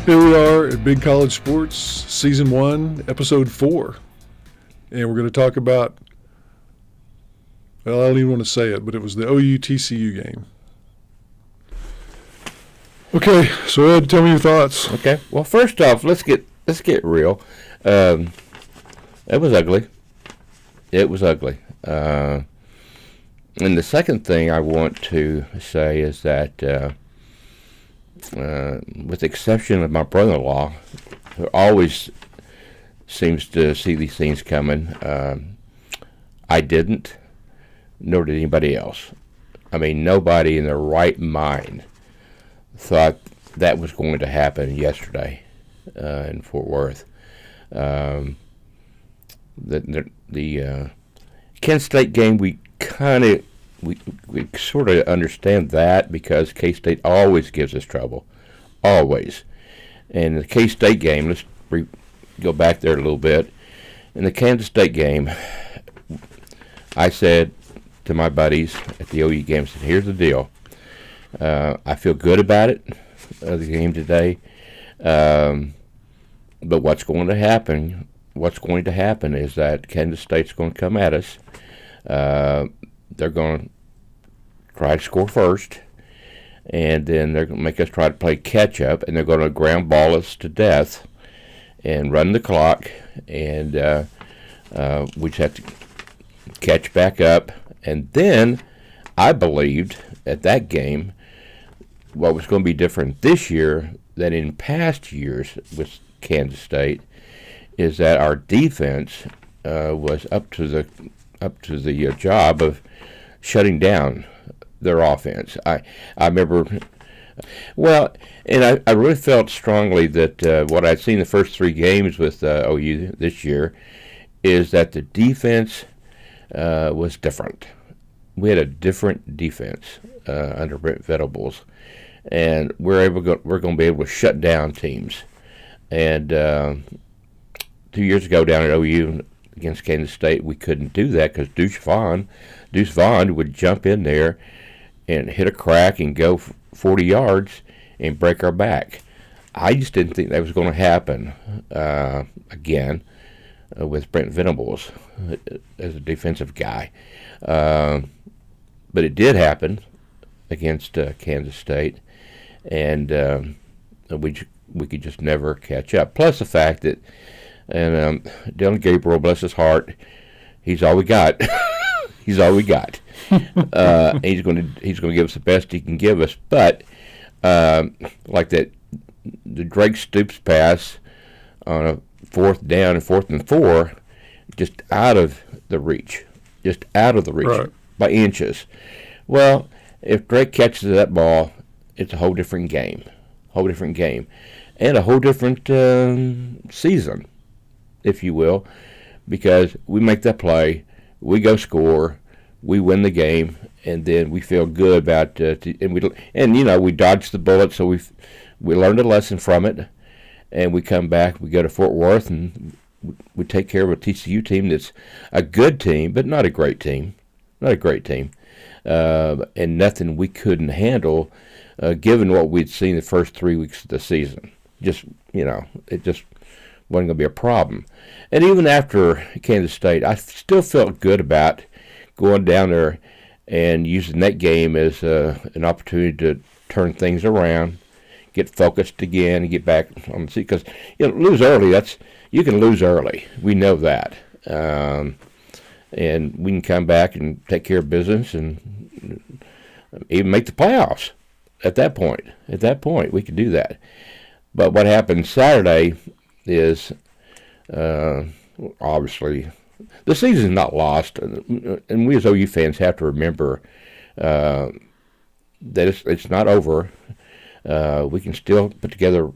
Here we are at Big College Sports, Season 1, Episode 4. And we're going to talk about, well, I don't even want to say it, but it was the OU-TCU game. Okay, so Ed, tell me your thoughts. Okay. Well, first off, let's get real. It was ugly. It was ugly. And the second thing I want to say is that, with the exception of my brother-in-law, who always seems to see these things coming, I didn't, nor did anybody else. I mean, nobody in their right mind thought that was going to happen yesterday in Fort Worth. The Kent State game, we sort of understand that because K-State always gives us trouble, always. And the K-State game, let's go back there a little bit. In the Kansas State game, I said to my buddies at the OU game, I said, here's the deal. I feel good about it, the game today. But what's going to happen is that Kansas State's going to come at us. They're going to try to score first, and then they're going to make us try to play catch-up, and they're going to ground ball us to death and run the clock, and we just have to catch back up. And then I believed at that game what was going to be different this year than in past years with Kansas State is that our defense was up to the job of shutting down their offense. I remember, well, and I really felt strongly that what I'd seen the first three games with OU this year is that the defense was different. We had a different defense under Brent Venables, and we're going to be able to shut down teams. And 2 years ago down at OU against Kansas State, we couldn't do that because Deuce Vaughn would jump in there and hit a crack and go 40 yards and break our back. I just didn't think that was going to happen again with Brent Venables as a defensive guy. But it did happen against Kansas State, and we could just never catch up. Plus the fact that, and Dylan Gabriel, bless his heart, he's all we got. He's all we got. He's going to give us the best he can give us. But like that, the Drake Stoops pass on a fourth down and 4th and 4, just out of the reach, Right. by inches. Well, if Drake catches that ball, it's a whole different game, and a whole different season, if you will, because we make that play, we go score, we win the game, and then we feel good about we dodged the bullet, so we learned a lesson from it, and we come back, we go to Fort Worth, and we take care of a TCU team that's a good team, but not a great team, and nothing we couldn't handle, given what we'd seen the first 3 weeks of the season. It just wasn't going to be a problem. And even after Kansas State, I still felt good about going down there and using that game as an opportunity to turn things around, get focused again, and get back on the seat. Because lose early, you can lose early. We know that, and we can come back and take care of business and even make the playoffs. At that point, we could do that. But what happened Saturday is obviously the season's not lost, and we as OU fans have to remember that it's not over. We can still put together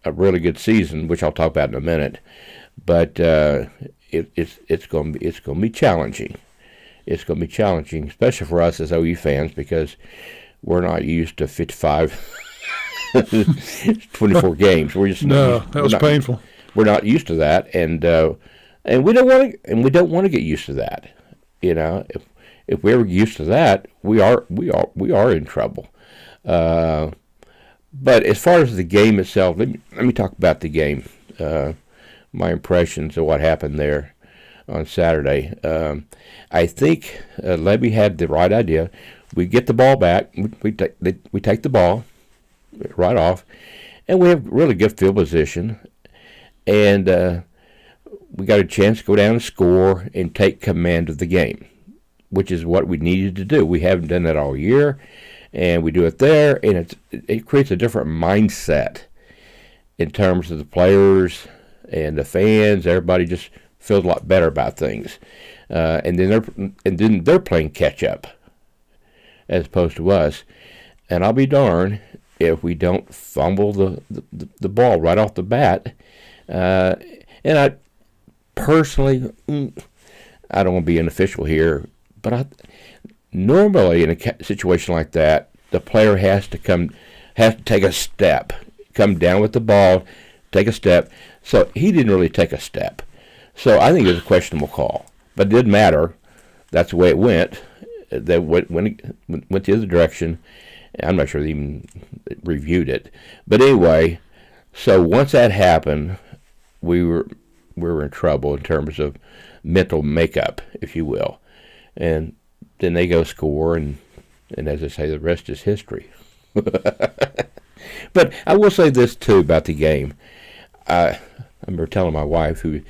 a really good season, which I'll talk about in a minute. But it's going to be challenging. It's going to be challenging, especially for us as OU fans, because we're not used to 55, 24 games. That was painful. We're not used to that, and we don't want to get used to that. If we ever get used to that, we are in trouble. But as far as the game itself, let me talk about the game. My impressions of what happened there on Saturday. I think Lebby had the right idea. We get the ball back. We take the ball right off, and we have really good field position. And we got a chance to go down and score and take command of the game, which is what we needed to do. We haven't done that all year, and we do it there, and it creates a different mindset in terms of the players and the fans. Everybody just feels a lot better about things, and then they're playing catch up as opposed to us. And I'll be darned if we don't fumble the ball right off the bat. And I personally, I don't want to be an official here, but normally in a situation like that, the player has to take a step, come down with the ball, take a step. So he didn't really take a step. So I think it was a questionable call, but it didn't matter. That's the way it went. They went the other direction. I'm not sure they even reviewed it, but anyway. So once that happened, we were in trouble in terms of mental makeup, if you will. And then they go score, and as I say, the rest is history. But I will say this, too, about the game. I remember telling my wife, who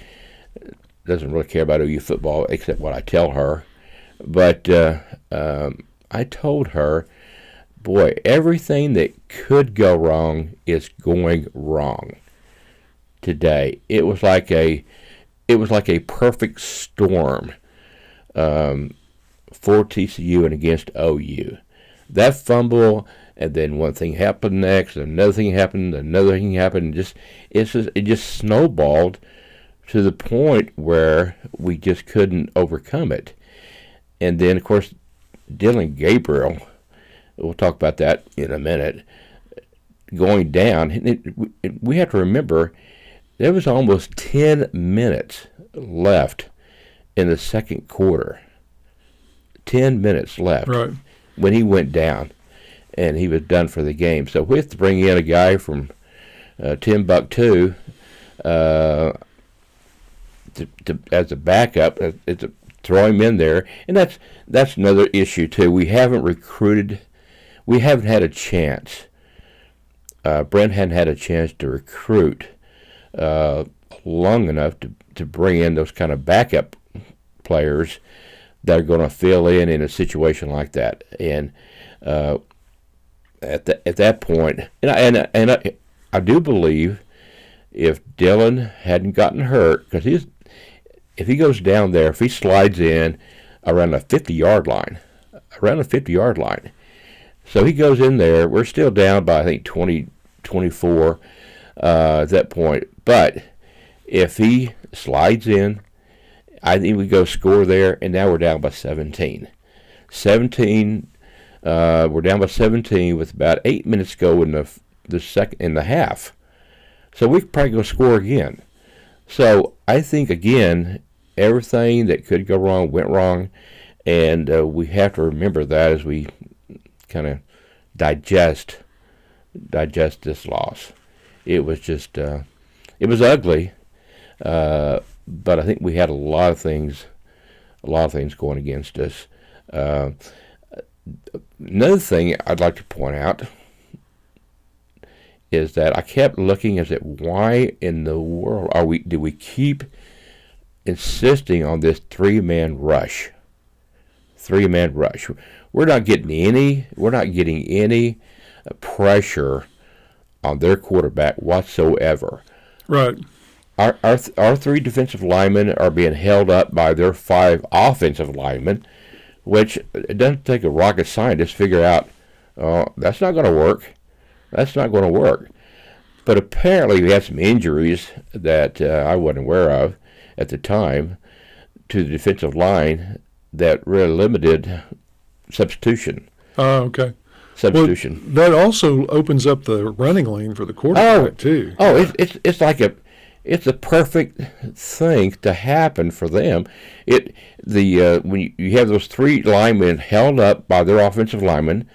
doesn't really care about OU football except what I tell her, but I told her, boy, everything that could go wrong is going wrong today. It was like a perfect storm for TCU and against OU. That fumble, and then one thing happened next, another thing happened, it just snowballed to the point where we just couldn't overcome it. And then, of course, Dillon Gabriel, we'll talk about that in a minute, going down. We have to remember, there was almost 10 minutes left in the second quarter. 10 minutes left when he went down, and he was done for the game. So we have to bring in a guy from Timbuktu as a backup, to throw him in there. And that's another issue, too. We haven't recruited. We haven't had a chance. Brent hadn't had a chance to recruit long enough to bring in those kind of backup players that are going to fill in a situation like that. And at that point, and I do believe if Dillon hadn't gotten hurt, because if he goes down there, if he slides in around the 50-yard line, so he goes in there, we're still down by, I think, 20, 24 at that point. But if he slides in, I think we go score there, and now we're down by 17. We're down by 17 with about 8 minutes to go in the half. So we could probably go score again. So I think, again, everything that could go wrong went wrong, and we have to remember that as we kind of digest this loss. It was just, it was ugly, but I think we had a lot of things going against us. Another thing I'd like to point out is that I kept looking as at why in the world do we keep insisting on this three-man rush? We're not getting any pressure on their quarterback whatsoever. Right. Our three defensive linemen are being held up by their 5 offensive linemen, which it doesn't take a rocket scientist to figure out, that's not going to work. But apparently we had some injuries that I wasn't aware of at the time to the defensive line that really limited substitution. Okay. Substitution. Well, that also opens up the running lane for the quarterback too. It's like it's a perfect thing to happen for them. When you have those 3 linemen held up by their offensive linemen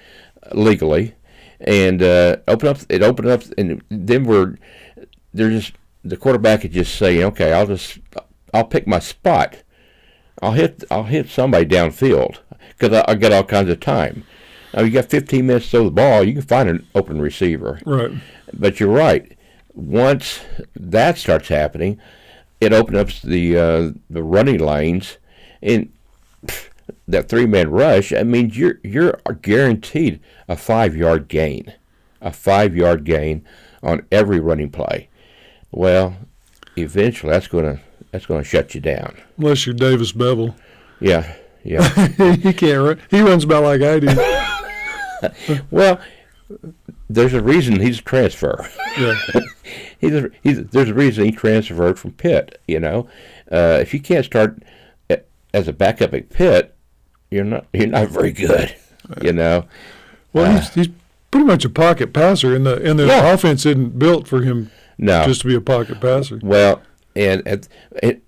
legally, and opened up, and then the quarterback is just saying, okay, I'll pick my spot. I'll hit somebody downfield because I get all kinds of time. Now you got 15 minutes to throw the ball, you can find an open receiver. Right. But you're right. Once that starts happening, it opens up the running lanes, and that 3-man rush. I mean, you're guaranteed a 5-yard gain, on every running play. Well, eventually that's gonna shut you down. Unless you're Davis Bevel. Yeah. He can't run. He runs about like I do. Well, there's a reason he's a transfer. Yeah. There's a reason he transferred from Pitt. If you can't start as a backup at Pitt, you're not very good. Well, he's pretty much a pocket passer, and the offense isn't built for him. No. Just to be a pocket passer. Well, and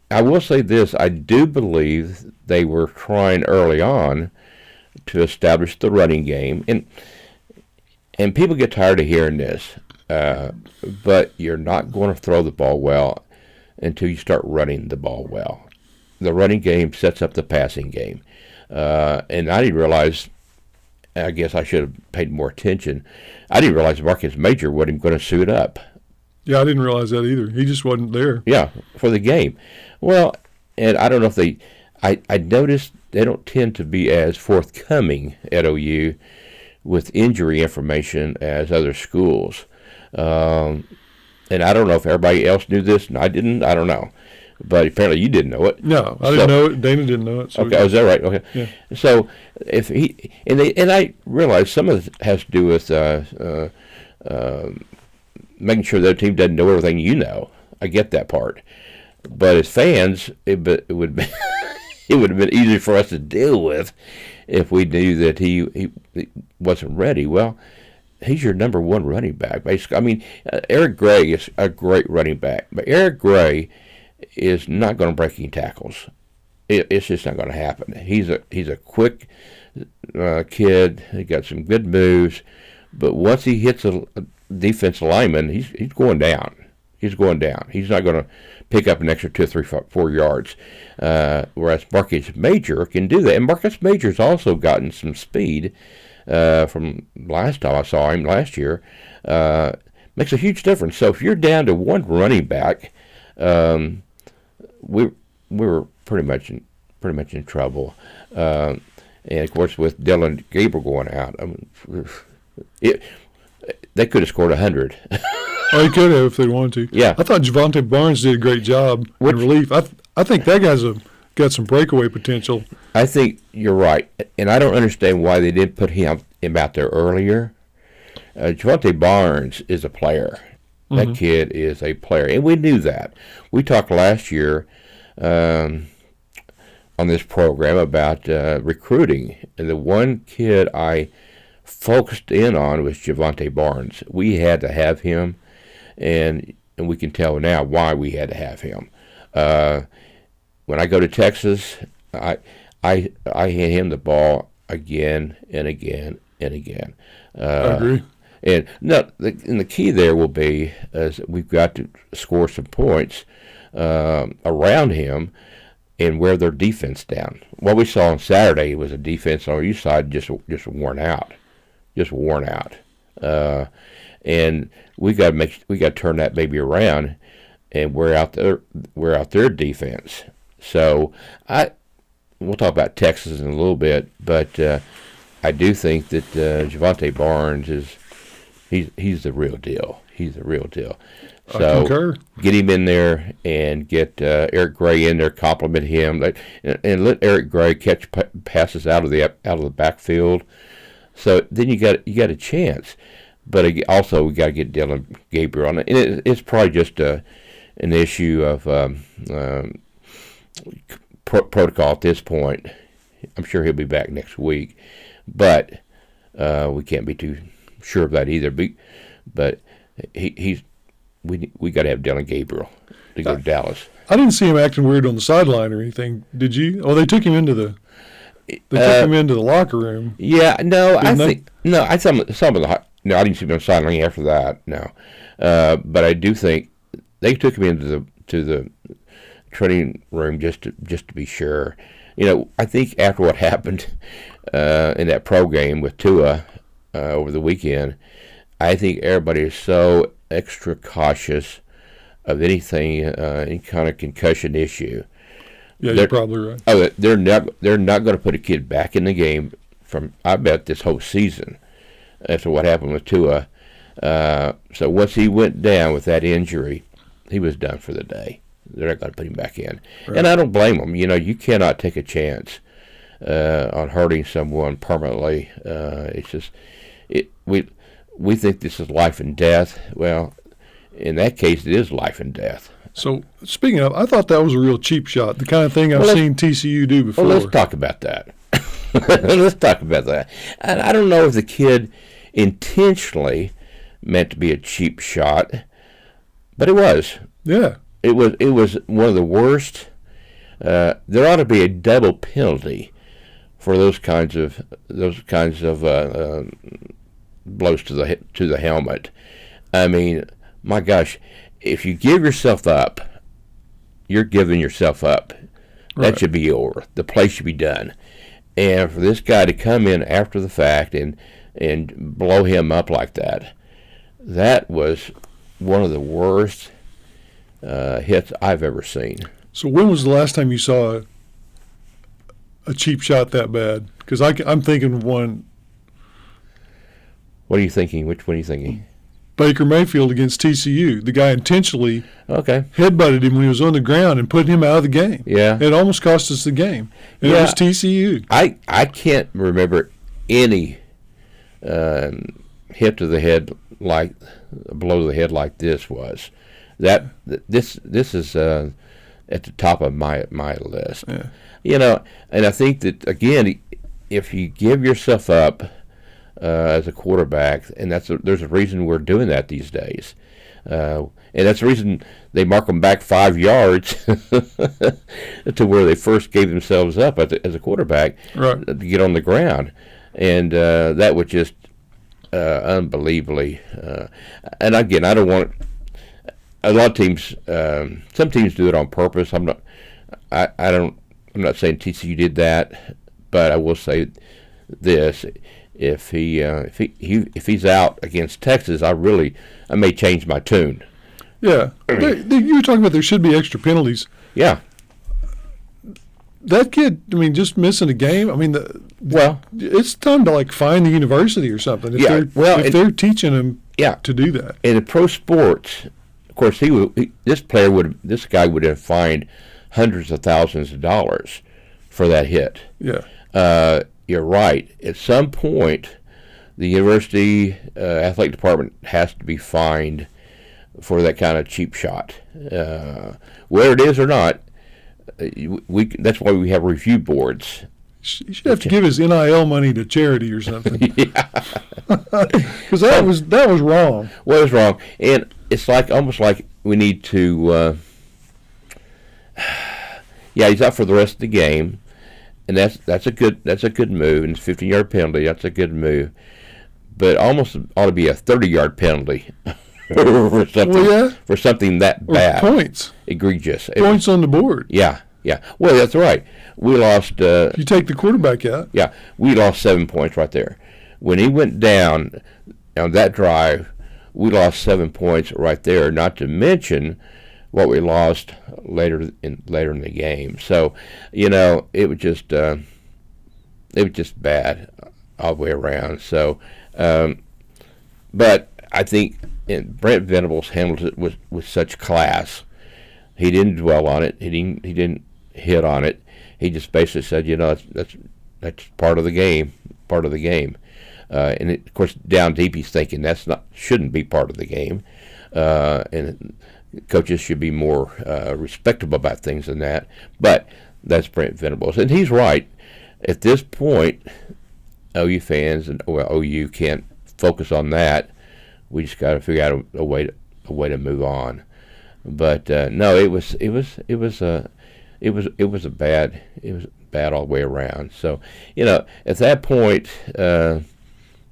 I will say this: I do believe they were trying early on to establish the running game, and people get tired of hearing this, but you're not going to throw the ball well until you start running the ball well. The running game sets up the passing game, and I didn't realize. I guess I should have paid more attention. I didn't realize Marcus Major wasn't going to suit up. Yeah, I didn't realize that either. He just wasn't there. Yeah, for the game. Well, and I don't know if I noticed they don't tend to be as forthcoming at OU with injury information as other schools. And I don't know if everybody else knew this, and I didn't. I don't know. But apparently you didn't know it. No, I didn't know it. Dana didn't know it. So okay, is that right? Okay. Yeah. So if he and I realize some of it has to do with making sure their team doesn't know everything you know. I get that part, but as fans, it would be it would have been easier for us to deal with if we knew that he wasn't ready. Well, he's your number one running back, basically. I mean, Eric Gray is a great running back, but Eric Gray is not going to break any tackles. It's just not going to happen. He's a quick kid. He got some good moves, but once he hits a defensive lineman, he's going down. He's going down. He's not going to pick up an extra 2, 3, 4 yards. Whereas Marcus Major can do that, and Marcus Major's also gotten some speed from last time I saw him last year. Makes a huge difference. So if you're down to one running back, we were pretty much in trouble, and of course with Dylan Gabriel going out, I mean, they could have scored 100. Oh, he could have if they wanted to. Yeah, I thought Javante Barnes did a great job in relief. I think that guy's got some breakaway potential. I think you're right, and I don't understand why they didn't put him out there earlier. Javante Barnes is a player. That kid is a player, and we knew that. We talked last year on this program about recruiting, and the one kid I focused in on was Javante Barnes. We had to have him, and we can tell now why we had to have him. When I go to Texas, I hand him the ball again and again and again. I agree. And the key there will be is that we've got to score some points around him and wear their defense down. What we saw on Saturday was a defense on our youth side just worn out, and we got to turn that baby around and wear out their defense. So we'll talk about Texas in a little bit, but I do think that Javante Barnes he's the real deal. He's the real deal. So I concur. Get him in there and get Eric Gray in there, compliment him, and let Eric Gray catch passes out of the backfield. So then you got a chance. But also we got to get Dylan Gabriel on it. And it's probably just an issue of protocol at this point. I'm sure he'll be back next week, but we can't be too sure of that either. But we got to have Dylan Gabriel to go to Dallas. I didn't see him acting weird on the sideline or anything. Did you? Oh, they took him into the locker room. Yeah, no, I think some of No, I didn't see him on the sideline after that. No, but I do think they took him into the training room just to be sure. I think after what happened in that pro game with Tua over the weekend, I think everybody is so extra cautious of anything, any kind of concussion issue. Yeah, you're probably right. Oh, they're not going to put a kid back in the game from, I bet, this whole season after what happened with Tua. So once he went down with that injury, he was done for the day. They're not going to put him back in. Right. And I don't blame them. You cannot take a chance on hurting someone permanently. It's just we think this is life and death. Well, in that case, it is life and death. So, speaking of, I thought that was a real cheap shot, the kind of thing I've seen TCU do before. Well, let's talk about that. Let's talk about that. And I don't know if the kid intentionally meant to be a cheap shot, but it was. Yeah. It was one of the worst. There ought to be a double penalty for those kinds of blows to the helmet. I mean, my gosh, if you give yourself up, you're giving yourself up. That Right. should be over. The play should be done. And for this guy to come in after the fact and blow him up like that, that was one of the worst hits I've ever seen. So when was the last time you saw a cheap shot that bad? Because I'm thinking of one. What are you thinking? Which one are you thinking? Baker Mayfield against TCU. The guy intentionally Okay. headbutted him when he was on the ground and put him out of the game. Yeah. It almost cost us the game. And Yeah. it was TCU. I can't remember any hit to the head like a blow to the head like this was. This is at the top of my list. Yeah. And I think that again, if you give yourself up as a quarterback, and there's a reason we're doing that these days, and that's the reason they mark them back 5 yards to where they first gave themselves up as a quarterback Right. to get on the ground, and that was just unbelievably. And again, I don't want. A lot of teams, some teams do it on purpose. I'm not saying TCU did that, but I will say this: if he's out against Texas, I may change my tune. Yeah. You were talking about there should be extra penalties. Yeah. That kid, just missing a game. It's time to find the university or something. If they're teaching him to do that. In pro sports, of course, this guy would have fined hundreds of thousands of dollars for that hit. Yeah. You're right. At some point, the university athletic department has to be fined for that kind of cheap shot, whether it is or not. That's why we have review boards. You should have to give his NIL money to charity or something. Yeah. Because that was wrong. Well, it was wrong, and it's almost like we need to. He's out for the rest of the game, and that's a good move, and it's a 15-yard penalty. That's a good move, but almost ought to be a 30-yard penalty for something that bad. Or points. Egregious. Points on the board. Yeah. Well, that's right. We lost. You take the quarterback out. Yeah, we lost 7 points right there. When he went down on that drive, we lost 7 points right there. Not to mention what we lost later in the game. So, it was just bad all the way around. So, but I think Brent Venables handled it with such class. He didn't dwell on it. He didn't hit on it. He just basically said, that's part of the game. And of course, down deep, he's thinking shouldn't be part of the game. And coaches should be more respectable about things than that. But that's Brent Venables, and he's right. At this point, OU fans and OU can't focus on that. We just got to figure out a way to move on. But no, it was bad all the way around. So at that point,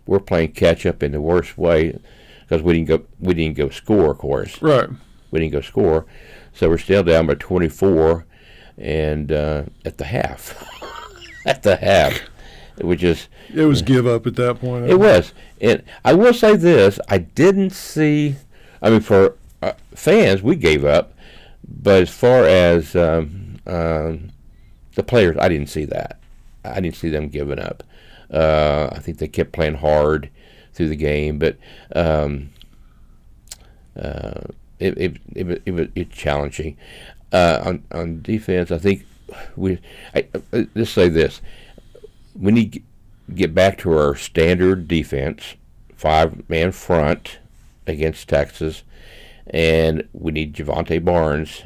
we're playing catch up in the worst way because we didn't go score, of course. Right. We didn't go score, so we're still down by 24, and at the half, which is It was give up at that point. it was. And I will say this: I didn't see. I mean, for fans, we gave up, but as far as the players, I didn't see that. I didn't see them giving up. I think they kept playing hard through the game, but it's challenging. On defense, I think let's say this: we need to get back to our standard defense, 5-man front against Texas, and we need Javante Barnes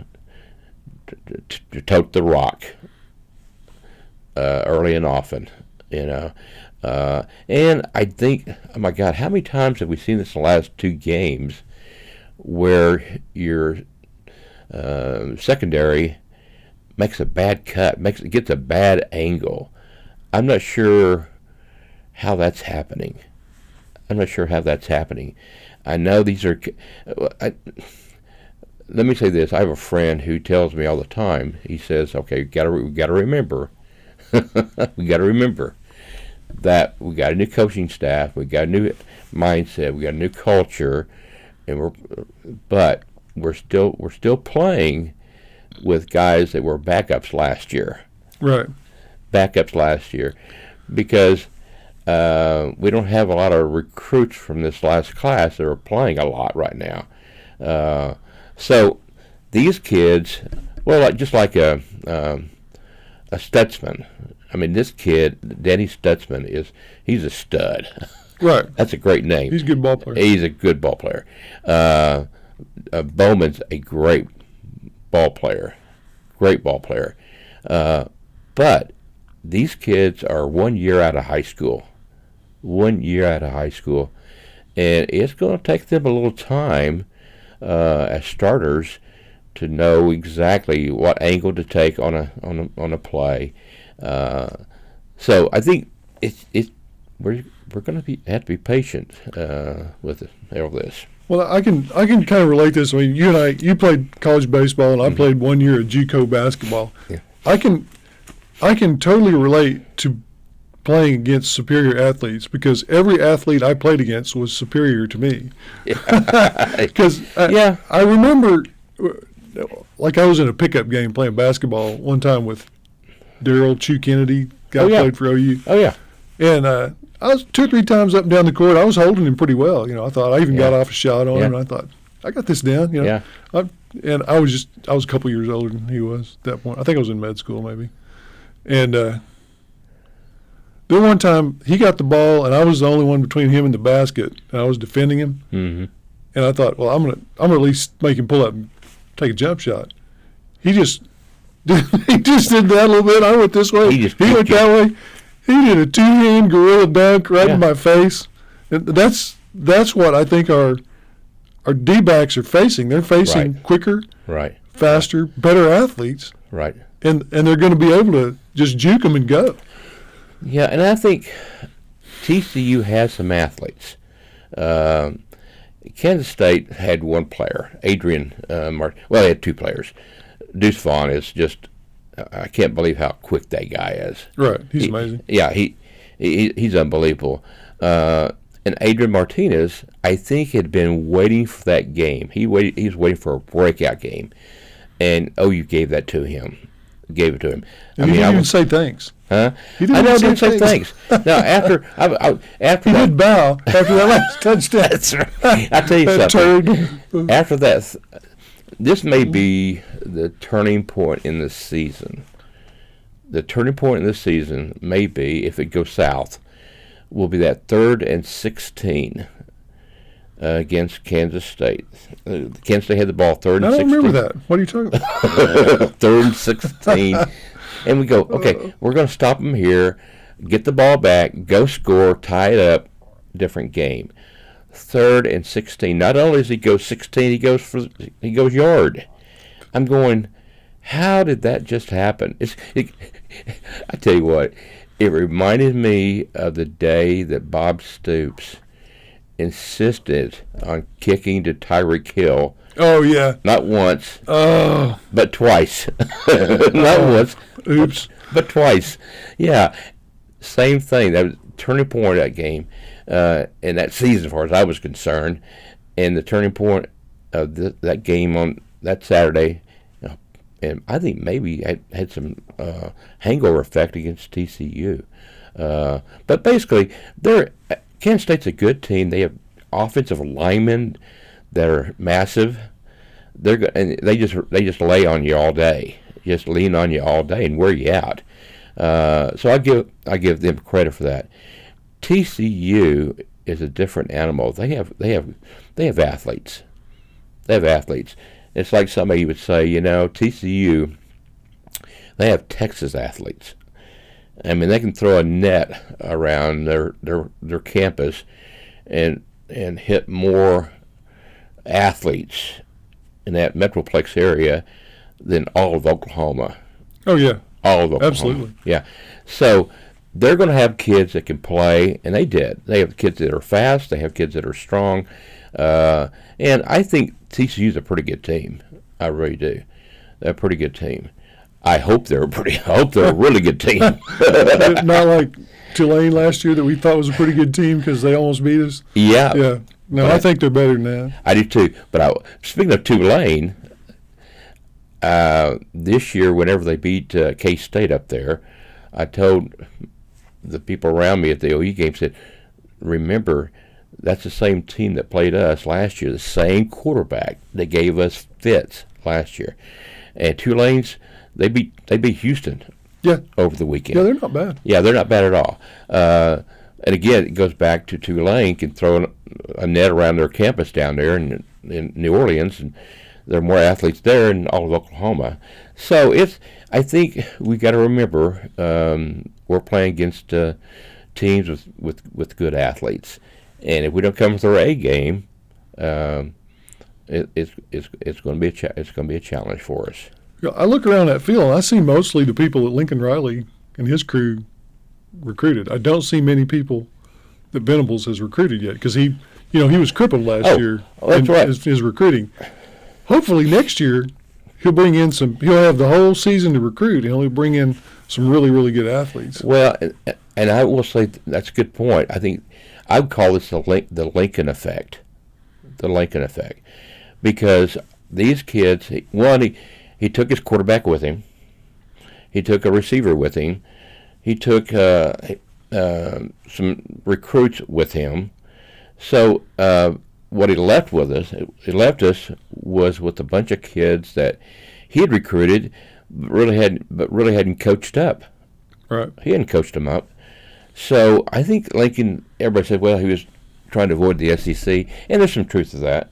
to tote the rock early and often, and I think, oh my God, how many times have we seen this in the last 2 games where your secondary makes a bad cut, gets a bad angle? I'm not sure how that's happening. I know these are. Let me say this: I have a friend who tells me all the time. He says, "Okay, we got to remember, we got to remember that we got a new coaching staff, we got a new mindset, we got a new culture, and we're still playing with guys that were backups last year." Right. Backups last year, because we don't have a lot of recruits from this last class that are playing a lot right now. So these kids, well, just like a Stutzman. I mean, this kid, Danny Stutzman, he's a stud. Right. That's a great name. He's a good ball player. He's a good ball player. Bowman's a great ball player. But these kids are 1 year out of high school. And it's going to take them a little time as starters to know exactly what angle to take on a play. So I think we're going to have to be patient with all this. Well, I can kind of relate this. I mean, you played college baseball, and I played 1 year of JUCO basketball. Yeah. I can totally relate to playing against superior athletes, because every athlete I played against was superior to me. Because I remember, like, I was in a pickup game playing basketball one time with Daryl Chew Kennedy, guy who played for OU. Oh, yeah. And I was 2 or 3 times up and down the court. I was holding him pretty well. I thought I even got off a shot on him, and I thought, I got this down. Yeah. And I was a couple years older than he was at that point. I think I was in med school maybe. And then one time he got the ball, and I was the only one between him and the basket, and I was defending him. Mm-hmm. And I thought, well, I'm gonna at least make him pull up and take a jump shot. He just did that a little bit. I went this way. He went that way. He did a 2-hand gorilla dunk right in my face. And that's what I think our D-backs are facing. They're facing quicker, faster, better athletes. Right. And they're going to be able to just juke them and go. Yeah, and I think TCU has some athletes. Kansas State had one player, Adrian Martin. Well, they had 2 players. Deuce Vaughn is just, I can't believe how quick that guy is. Right, he's amazing. Yeah, he's unbelievable. And Adrian Martinez, I think, had been waiting for that game. He was waiting for a breakout game, and OU gave it to him. And he didn't even say thanks. Huh? I didn't say thanks. Now, after he did bow after that last touchdown. That's right. I tell you something. After that, this may be the turning point in the season. The turning point in the season may be, if it goes south, will be that 3rd and 16 against Kansas State. Kansas State had the ball 3rd and 16. I don't remember that. What are you talking about? 3rd and 16. And we go, okay, we're going to stop them here, get the ball back, go score, tie it up, different game. 3rd and 16. Not only does he go 16, he goes yard. I'm going, how did that just happen? I tell you what, It reminded me of the day that Bob Stoops insisted on kicking to Tyreek Hill. Oh, yeah. Not once, Oh. but twice. Not once. Oops. But twice. Yeah. Same thing. That was a turning point of that game in that season, as far as I was concerned. And the turning point of that game on that Saturday, and I think maybe had some hangover effect against TCU. But basically, Kansas State's a good team. They have offensive linemen that are massive. And they just lay on you all day, just lean on you all day and wear you out. So I give them credit for that. TCU is a different animal. They have athletes. They have athletes. It's like somebody would say, TCU, they have Texas athletes. I mean, they can throw a net around their campus and hit more athletes in that Metroplex area than all of Oklahoma. Oh, yeah. All of Oklahoma. Absolutely. Yeah. So they're going to have kids that can play, and they did. They have kids that are fast. They have kids that are strong. And I think TCU's a pretty good team. I really do. They're a pretty good team. I hope they're a really good team. Not like Tulane last year that we thought was a pretty good team because they almost beat us. Yeah. Yeah. No, I think they're better than that. I do too. But speaking of Tulane, this year, whenever they beat K-State up there, I told the people around me at the OU game, said, remember, that's the same team that played us last year, the same quarterback that gave us fits last year. And Tulane's, they beat Houston over the weekend. Yeah, they're not bad. Yeah, they're not bad at all. And again, it goes back to Tulane can throw a net around their campus down there in New Orleans, and there are more athletes there than all of Oklahoma. So I think we got to remember we're playing against teams with good athletes, and if we don't come with our A game, it's going to be a challenge for us. I look around that field, and I see mostly the people that Lincoln Riley and his crew recruited. I don't see many people that Venables has recruited yet because he was crippled last year in his recruiting. Hopefully next year he'll bring in he'll have the whole season to recruit, and he'll bring in some really, really good athletes. Well, and I will say that's a good point. I think I would call this the Lincoln effect. The Lincoln effect. Because these kids, he took his quarterback with him. He took a receiver with him. He took some recruits with him. So what he left us was with a bunch of kids that he had recruited, but really hadn't coached up. Right. He hadn't coached them up. So I think Lincoln, everybody said, well, he was trying to avoid the SEC, and there's some truth to that.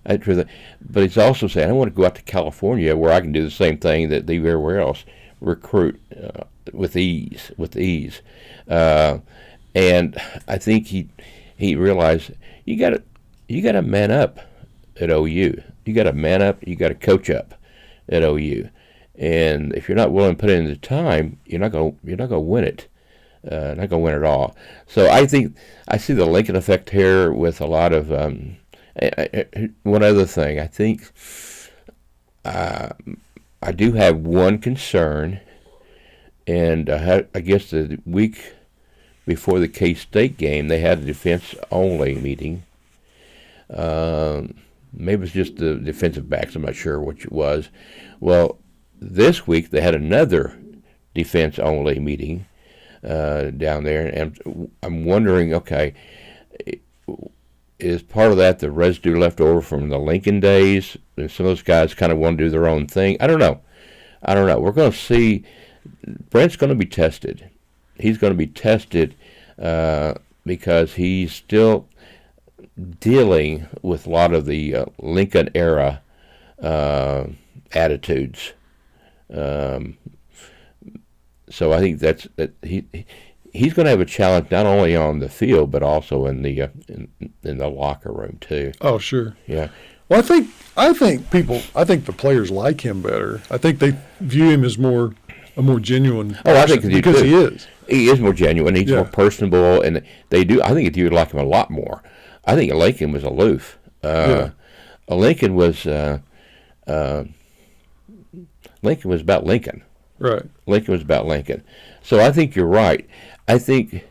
But he's also saying, I want to go out to California where I can do the same thing that they do everywhere else, recruit with ease. And I think he realized you got to man up at OU. You got to man up. You got to coach up at OU. And if you're not willing to put in the time, you're not going to win it. Not going to win at all. So I think I see the Lincoln effect here with a lot of. One other thing, I think I do have one concern, and I guess the week before the K-State game, they had a defense-only meeting. Maybe it's just the defensive backs, I'm not sure which it was. Well, this week they had another defense-only meeting down there, and I'm wondering, okay, is part of that the residue left over from the Lincoln days? And some of those guys kind of want to do their own thing. I don't know. We're going to see. Brent's going to be tested. He's going to be tested because he's still dealing with a lot of the Lincoln era attitudes. So I think that he's going to have a challenge not only on the field but also in the locker room too. Oh, sure. Yeah. Well, I think the players like him better. I think they view him as more a more genuine. Oh, I think because he is. He is more genuine. He's more personable, and they do. I think you would like him a lot more. I think Lincoln was aloof. Lincoln was about Lincoln. Right. Lincoln was about Lincoln. So I think you're right. I think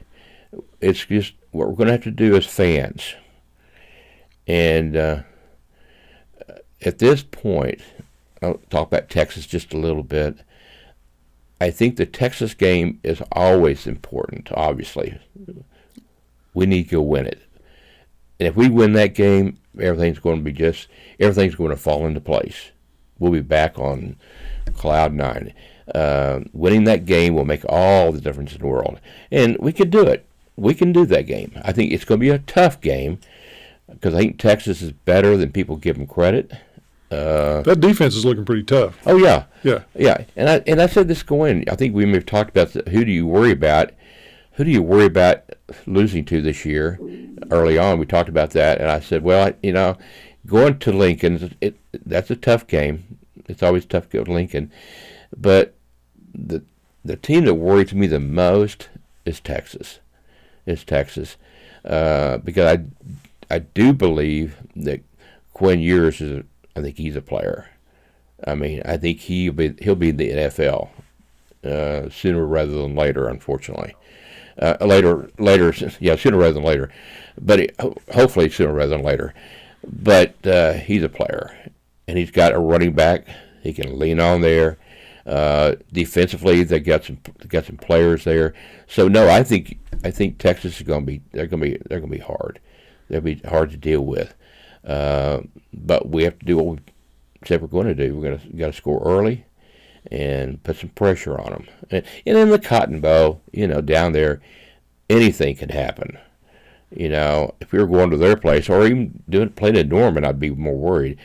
it's just what we're going to have to do as fans. And at this point, I'll talk about Texas just a little bit. I think the Texas game is always important, obviously. We need to go win it. And if we win that game, everything's going to fall into place. We'll be back on cloud nine. Winning that game will make all the difference in the world. And we could do it. We can do that game. I think it's going to be a tough game because I think Texas is better than people give them credit. That defense is looking pretty tough. Oh, yeah. Yeah. And I said this going, I think we may have talked about who do you worry about? Who do you worry about losing to this year? Early on, we talked about that, and I said, well, going to Lincoln, that's a tough game. It's always tough to go to Lincoln. But the team that worries me the most is Texas. Because I do believe that Quinn Ewers I think he's a player. I mean, I think he'll be in the NFL sooner rather than later, unfortunately. Sooner rather than later. But hopefully sooner rather than later. But he's a player, and he's got a running back he can lean on there. Defensively, they got some players there. So no, I think Texas is going to be hard. They'll be hard to deal with. But we have to do what we said we're going to do. We're got to score early and put some pressure on them. And in the Cotton Bowl, down there, anything can happen. If we were going to their place or even playing in Norman, I'd be more worried.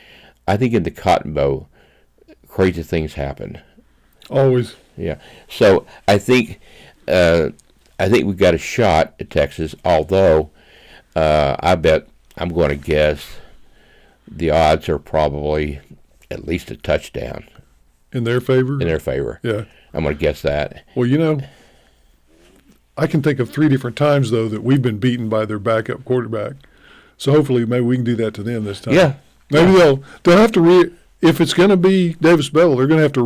I think in the Cotton Bowl, crazy things happen. Always. Yeah. So I think we've got a shot at Texas. Although I'm going to guess the odds are probably at least a touchdown. In their favor? In their favor. Yeah. I'm going to guess that. Well, I can think of 3 different times, though, that we've been beaten by their backup quarterback. So hopefully maybe we can do that to them this time. Yeah. Maybe they'll have to if it's going to be Davis Bell, they're going to have to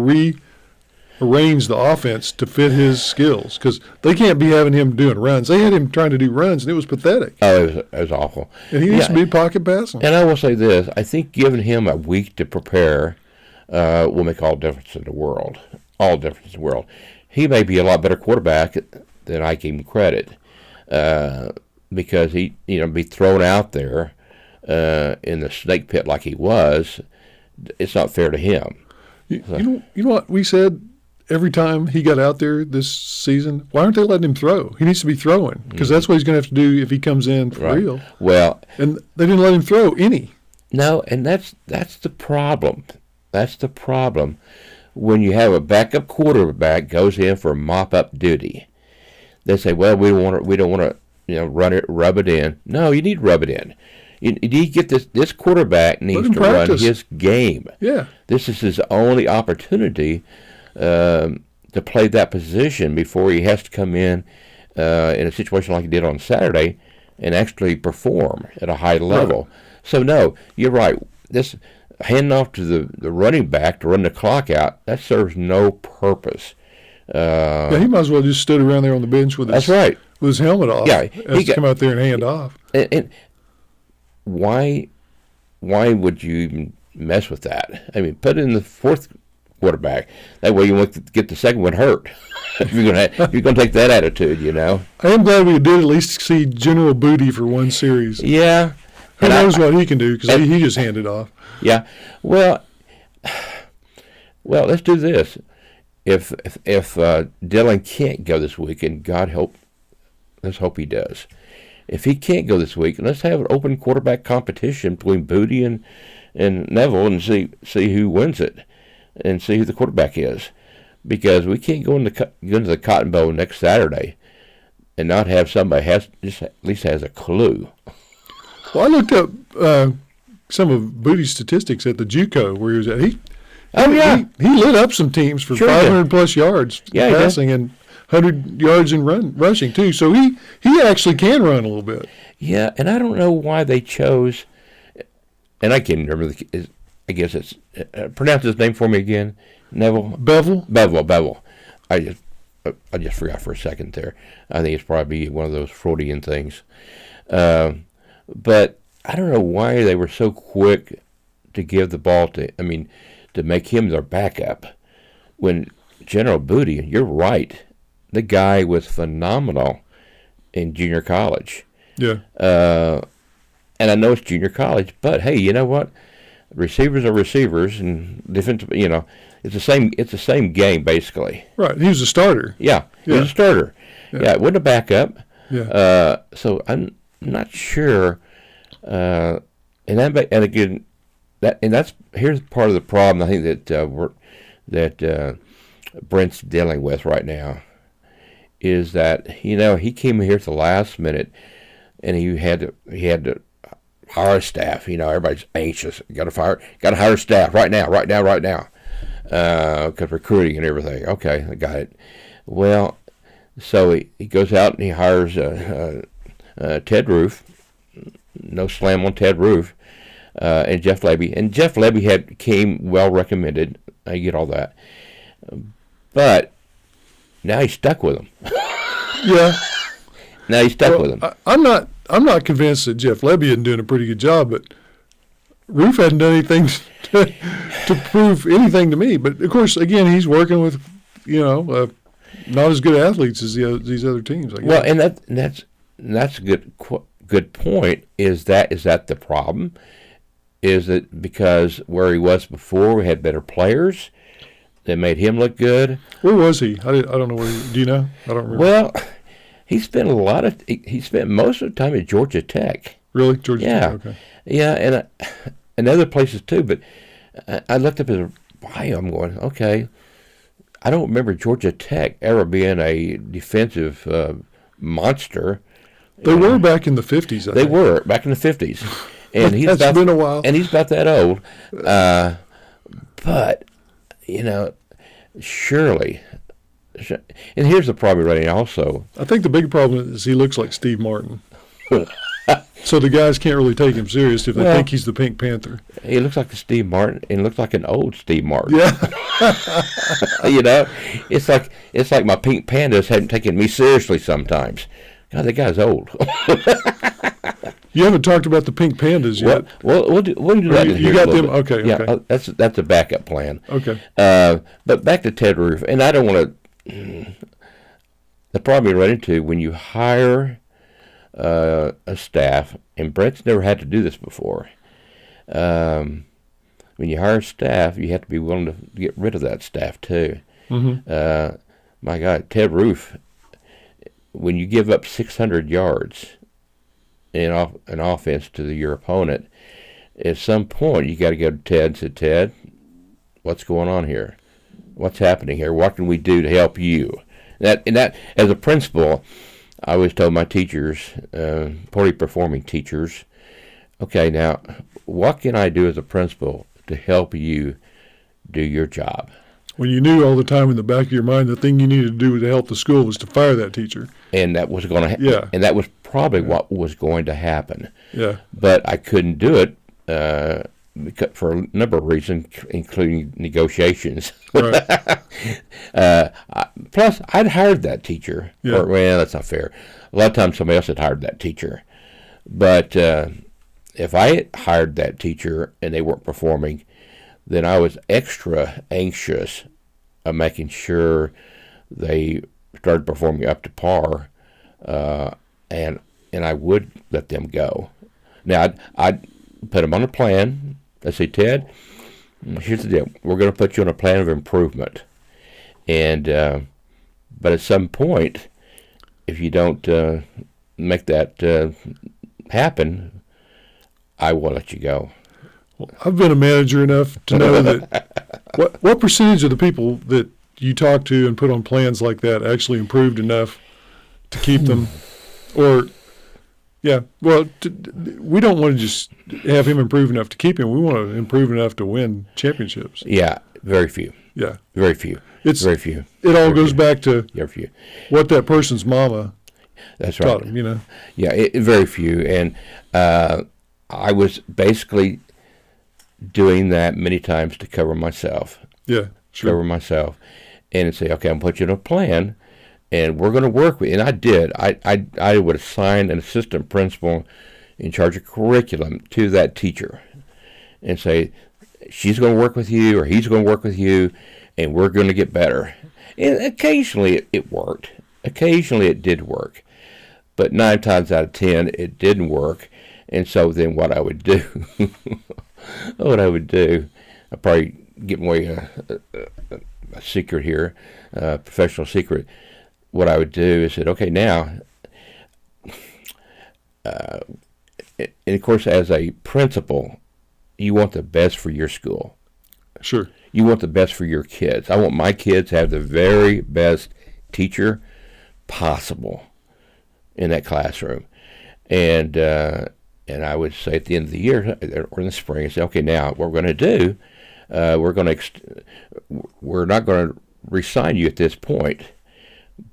rearrange the offense to fit his skills because they can't be having him doing runs. They had him trying to do runs, and it was pathetic. Oh, it was awful. And he needs to be pocket passing. And I will say this. I think giving him a week to prepare will make all difference in the world. All difference in the world. He may be a lot better quarterback than I give him credit because he, be thrown out there in the snake pit like he was. It's not fair to him. You know what we said every time he got out there this season? Why aren't they letting him throw? He needs to be throwing because that's what he's going to have to do if he comes in for real. Well, and they didn't let him throw any. No, and that's the problem. That's the problem when you have a backup quarterback goes in for mop-up duty. They say, well, we don't want to rub it in. No, you need to rub it in. You need to get this quarterback needs to run his game. Yeah. This is his only opportunity to play that position before he has to come in a situation like he did on Saturday and actually perform at a high level. Right. So, no, you're right. This handing off to the running back to run the clock out, that serves no purpose. He might as well just stood around there on the bench with his helmet off. Yeah, he come out there and hand off. And why would you even mess with that? I mean, put in the fourth quarterback. That way you won't get the second one hurt. if you're gonna take that attitude, I am glad we did at least see General Booty for one series. Yeah. Who knows what he can do because he just handed off. Yeah. Well, let's do this. If Dylan can't go this week, and let's hope he does. If he can't go this week, let's have an open quarterback competition between Booty and Neville and see who wins it, and see who the quarterback is, because we can't go into the Cotton Bowl next Saturday and not have somebody at least has a clue. Well, I looked up some of Booty's statistics at the JUCO where he was at. Oh yeah, he lit up some teams for Sure 500 plus yards passing and 100 yards in rushing too. So he actually can run a little bit. Yeah, and I don't know why they chose. And I can't remember. I guess it's pronounce his name for me again. Neville. Bevel. I just forgot for a second there. I think it's probably one of those Freudian things. But I don't know why they were so quick to give the ball to make him their backup. When General Booty, you're right, the guy was phenomenal in junior college. Yeah. And I know it's junior college, but hey, you know what? Receivers are receivers, and defensive. It's the same game basically. Right. He was a starter. Yeah. He was a starter. Yeah. It wasn't a backup. Yeah. So I'm not sure. And again, here's part of the problem I think that Brent's dealing with right now is that he came here at the last minute, and he had to hire staff. Everybody's anxious. Got to hire staff right now. Because recruiting and everything. Okay, I got it. Well, so he goes out and he hires Ted Roof. No slam on Ted Roof. And Jeff Lebby. And Jeff Lebby came well recommended. I get all that. But now he's stuck with him. Yeah. Now he's stuck with him. I'm not convinced that Jeff Lebby isn't doing a pretty good job, but Roof hadn't done anything to prove anything to me. But of course, again, he's working with not as good athletes as these other teams. I guess. Well, and that's a good point. Is that the problem? Is it because where he was before, we had better players that made him look good? Where was he? I don't know where. Do you know? I don't remember. Well, he spent most of the time at Georgia Tech. Really, Georgia Tech? Okay. Yeah, and other places too. But I looked up his bio. I'm going, okay. I don't remember Georgia Tech ever being a defensive monster. They were back in the 50s. They were back in the 50s, and That's been a while. And he's about that old. But surely. And here's the problem running also. I think the big problem is he looks like Steve Martin. So the guys can't really take him serious if they think he's the Pink Panther. He looks like a Steve Martin, and looks like an old Steve Martin. Yeah. It's like my Pink Pandas haven't taken me seriously sometimes. God, that guy's old. You haven't talked about the Pink Pandas yet. Well, we'll do that. You got them? Bit. Okay. Yeah, okay. That's a backup plan. Okay. But back to Ted Roof, and I don't want to. The problem you run into when you hire a staff, and Brett's never had to do this before. When you hire staff, you have to be willing to get rid of that staff too. Mm-hmm. My God, Ted Roof. When you give up 600 yards in an offense to your opponent, at some point you got to go to Ted and say, Ted, what's going on here? What's happening here? What can we do to help you? That as a principal, I always told my teachers, poorly performing teachers, okay, now what can I do as a principal to help you do your job? When you knew all the time in the back of your mind the thing you needed to do to help the school was to fire that teacher. And that was going to yeah. And that was probably what was going to happen. Yeah. But I couldn't do it for a number of reasons, including negotiations. Right. Plus, I'd hired that teacher. Yeah. Well, that's not fair. A lot of times somebody else had hired that teacher. But if I had hired that teacher and they weren't performing, then I was extra anxious of making sure they started performing up to par, and I would let them go. Now, I'd put them on a plan. I'd say, Ted, here's the deal. We're going to put you on a plan of improvement. And but at some point, if you don't make that happen, I will let you go. Well, I've been a manager enough to know that what percentage of the people that you talk to and put on plans like that actually improved enough to keep them, or yeah, well, we don't want to just have him improve enough to keep him. We want to improve enough to win championships. Yeah, Very few. Yeah. Very few. It's very few. It all goes back to very few. What that person's mama That's taught right. him, you know. Yeah, very few. And I was basically doing that many times to cover myself. Yeah, sure. Cover myself. And say, okay, I'm going to put you on a plan, and we're going to work with you. And I did. I would assign an assistant principal in charge of curriculum to that teacher and say, she's going to work with you or he's going to work with you, and we're going to get better. And occasionally it worked. Occasionally it did work. But 9 times out of 10, it didn't work. And so then what I would do, I'd probably give away a secret here, a professional secret. What I would do is say, okay, now, and of course, as a principal, you want the best for your school. Sure. You want the best for your kids. I want my kids to have the very best teacher possible in that classroom. And I would say at the end of the year or in the spring, I say, okay, now what we're going to do, we're not going to resign you at this point,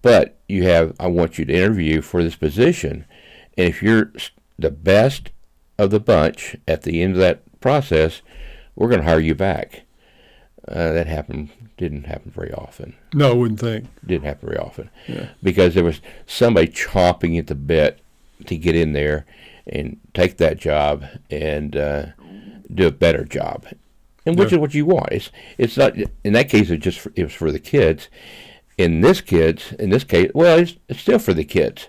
but I want you to interview for this position, and if you're the best of the bunch at the end of that process, we're going to hire you back. That didn't happen very often. No, I wouldn't think. Didn't happen very often. Yeah. Because there was somebody chomping at the bit to get in there and take that job and do a better job, and which is what you want. It's not in that case. It was for the kids. In this case, well, it's still for the kids.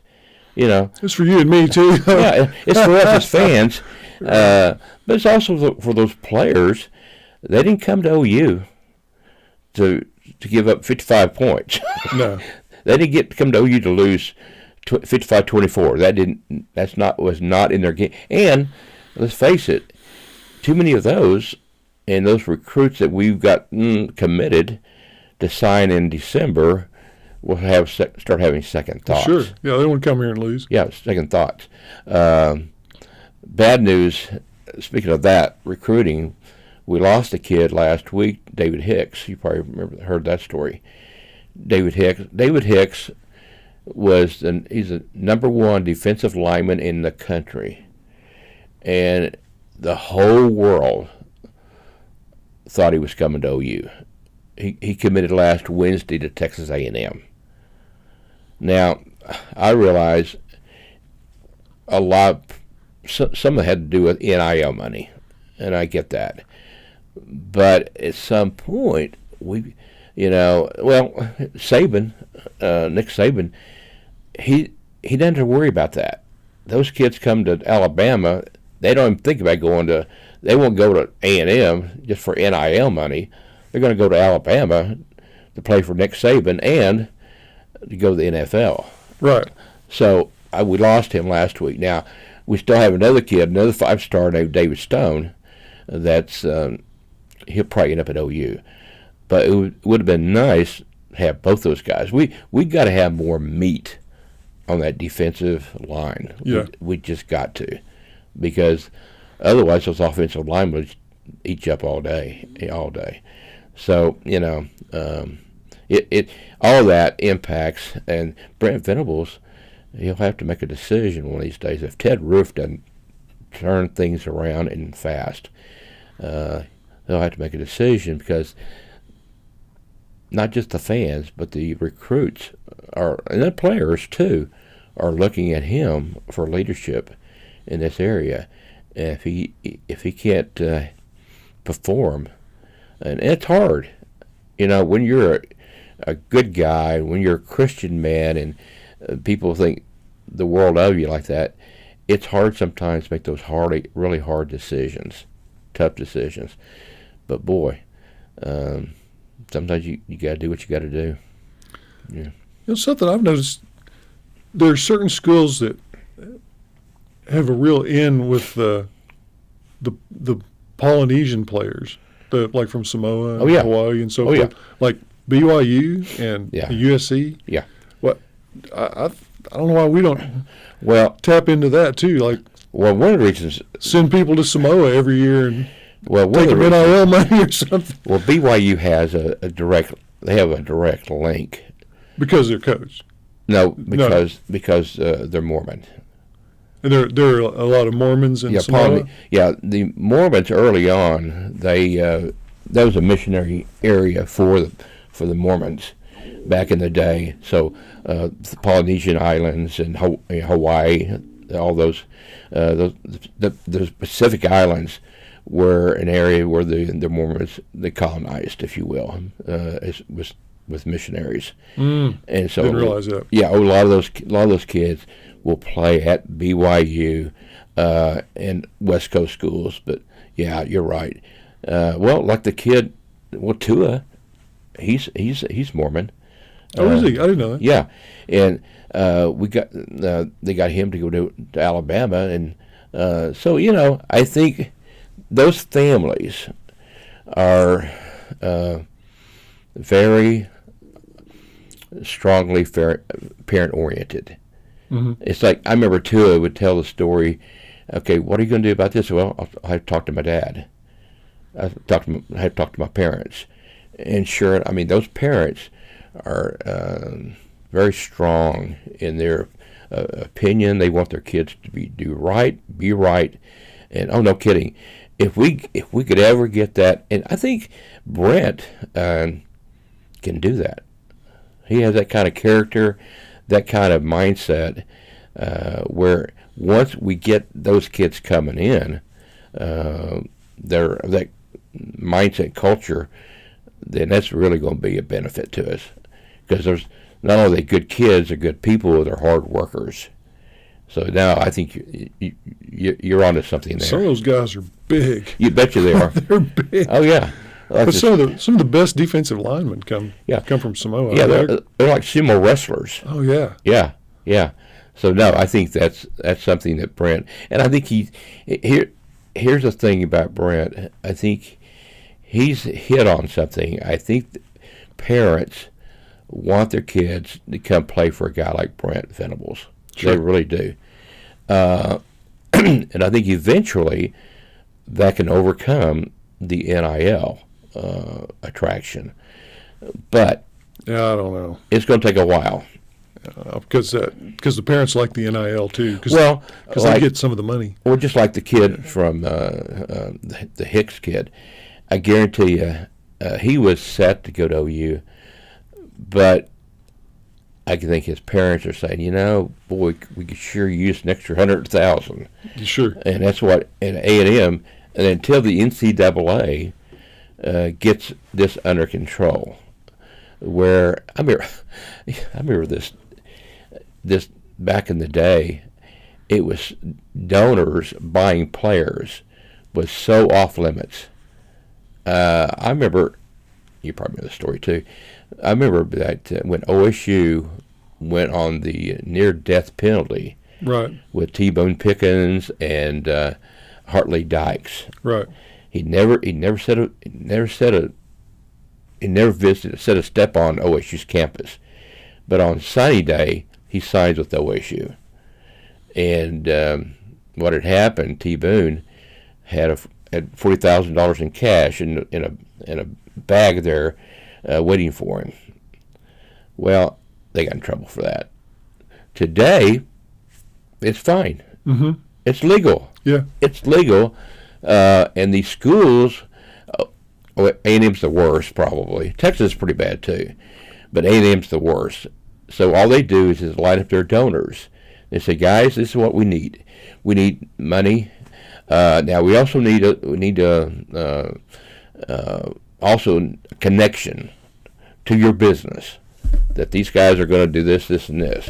You know, it's for you and me too. Yeah, it's for us as fans, but it's also for those players. They didn't come to OU to give up 55 points. No, they didn't come to OU to lose 55-24. Was not in their game. And let's face it, too many of those and those recruits that we've got committed to sign in December will start having second thoughts. Sure. Yeah, they want to come here and lose. Yeah, second thoughts. Bad news. Speaking of that, recruiting, we lost a kid last week, David Hicks. You probably heard that story. David Hicks he's a number 1 defensive lineman in the country, and the whole world thought he was coming to OU. He committed last Wednesday to Texas A&M. Now, I realize some of it had to do with NIL money, and I get that. But at some point, Saban, Nick Saban, he doesn't have to worry about that. Those kids come to Alabama, they don't even think about they won't go to A&M just for NIL money. They're going to go to Alabama to play for Nick Saban and to go to the NFL. Right. So we lost him last week. Now, we still have another kid, another 5-star named David Stone, that's he'll probably end up at OU. But it would have been nice to have both those guys. We got to have more meat on that defensive line. Yeah. We just got to, because otherwise those offensive linemen would eat you up all day. So it all that impacts. And Brent Venables, he'll have to make a decision one of these days. If Ted Roof doesn't turn things around and fast, they'll have to make a decision, because not just the fans, but the recruits and the players too are looking at him for leadership in this area. And if he can't perform, and it's hard, when you're a good guy, when you're a Christian man, and people think the world of you like that, it's hard sometimes to make those really hard decisions, tough decisions. But boy, sometimes you got to do what you got to do. Yeah. Something I've noticed, there are certain schools that have a real in with the Polynesian players, like from Samoa and Hawaii and so forth. Yeah. Like BYU and USC. Yeah. What I don't know why we don't tap into that too. Like, one of the reasons, send people to Samoa every year and Well, take them NIL money or something. Well, BYU has a direct. They have a direct link because they're coached. No, because they're Mormon. And there are a lot of Mormons in Samoa? Yeah, the Mormons early on, that was a missionary area for the Mormons back in the day. So the Polynesian Islands and Hawaii, all those, the Pacific Islands were an area where the Mormons, they colonized, if you will, with missionaries. And so didn't realize that. Yeah, a lot of those kids will play at BYU and West Coast schools. But yeah, you're right. Well, like the kid, Tua, he's Mormon. Oh, is he? I didn't know that. Yeah, and they got him to go to Alabama, and so I think those families are very strongly parent oriented. Mm-hmm. It's like I remember Tua would tell the story. Okay, what are you going to do about this? Well, I have to talk to my dad. I have to talk to my parents. And sure, I mean those parents are very strong in their opinion. They want their kids to be right, and oh no kidding. If we could ever get that, and I think Brent can do that. He has that kind of character, that kind of mindset, where once we get those kids coming in, that mindset culture, then that's really going to be a benefit to us. Because there's not only they good kids, they're good people, they're hard workers. So now I think you're onto something there. Some of those guys are big. You betcha they are. They're big. Oh yeah. But some of the best defensive linemen come from Samoa. Yeah, they're like sumo wrestlers. Oh yeah. Yeah. So no, I think that's something that Brent, and I think here's the thing about Brent. I think he's hit on something. I think parents want their kids to come play for a guy like Brent Venables. Sure. They really do. And I think eventually that can overcome the NIL attraction. But yeah, I don't know. It's going to take a while. Because the parents like the NIL too. Because they get some of the money. Or just like the kid from the Hicks kid. I guarantee you, he was set to go to OU, but I think his parents are saying, boy, we could sure use an extra $100,000. Sure. And that's what in A&M, and until the NCAA gets this under control, where I remember this back in the day, it was donors buying players was so off limits. I remember, you probably know the story too. I remember that when OSU went on the near-death penalty, right, with T-Bone Pickens and Hartley Dykes, right. He never set a step on OSU's campus, but on signing day he signs with OSU, and what had happened? T-Boone had $40,000 in cash in a bag there, waiting for him. Well, they got in trouble for that. Today, it's fine. Mm-hmm. It's legal. Yeah, it's legal. And these schools, A&M's the worst probably. Texas is pretty bad too, but A&M's the worst. So all they do is line up their donors. They say, guys, this is what we need. We need money. Now we also need also a connection to your business, that these guys are going to do this, and this,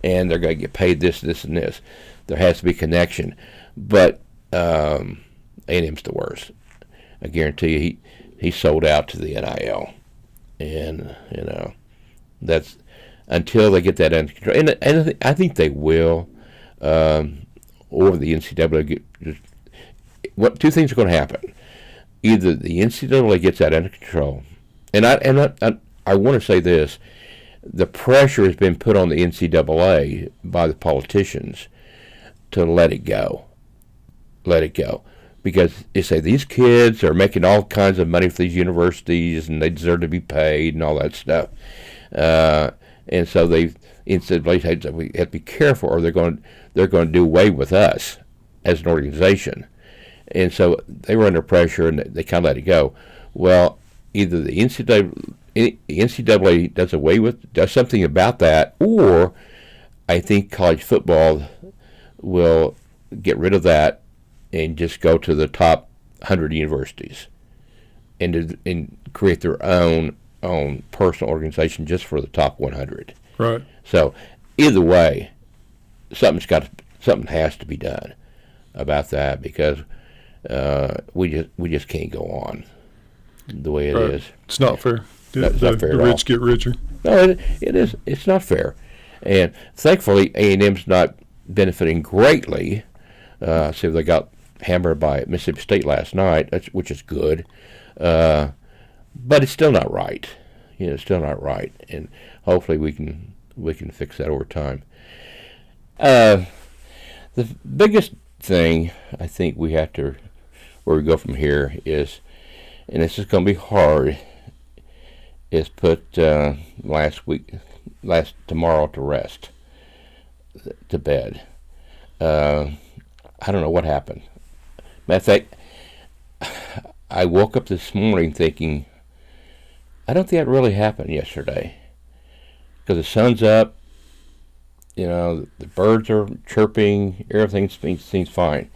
and they're going to get paid this, and this. There has to be connection, but A&M's the worst. I guarantee you, he sold out to the NIL, and that's until they get that under control. And I think they will, or the NCAA. Two things are going to happen: either the NCAA gets that under control, and I want to say this: the pressure has been put on the NCAA by the politicians to let it go. because they say these kids are making all kinds of money for these universities and they deserve to be paid and all that stuff. And so they say we have to be careful, or they're going to do away with us as an organization. And so they were under pressure, and they kind of let it go. Well, either the NCAA does something about that, or I think college football will get rid of that and just go to the top 100 universities and create their own personal organization just for the top 100. Right. So either way, something has to be done about that, because we just can't go on the way it is. It's not fair. It's not fair. The rich get richer. No, it is. It's not fair, and thankfully A&M's not benefiting greatly. So they got hammered by Mississippi State last night, which is good, but it's still not right. It's still not right, and hopefully we can fix that over time. The biggest thing I think we have to, where we go from here is, and this is going to be hard, is put tomorrow to rest, to bed. I don't know what happened. Matter of fact, I woke up this morning thinking, I don't think that really happened yesterday, because the sun's up, the birds are chirping, everything seems fine.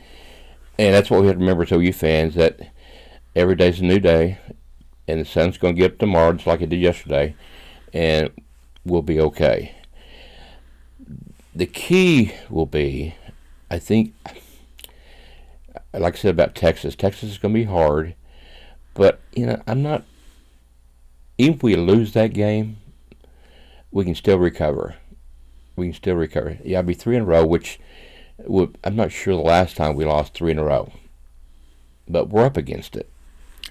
And that's what we have to remember as OU fans, that every day's a new day, and the sun's going to get up tomorrow just like it did yesterday, and we'll be okay. The key will be, I think, like I said about Texas is going to be hard, but, I'm not, even if we lose that game, we can still recover. Yeah, it'll be 3 in a row, which I'm not sure the last time we lost 3 in a row, but we're up against it.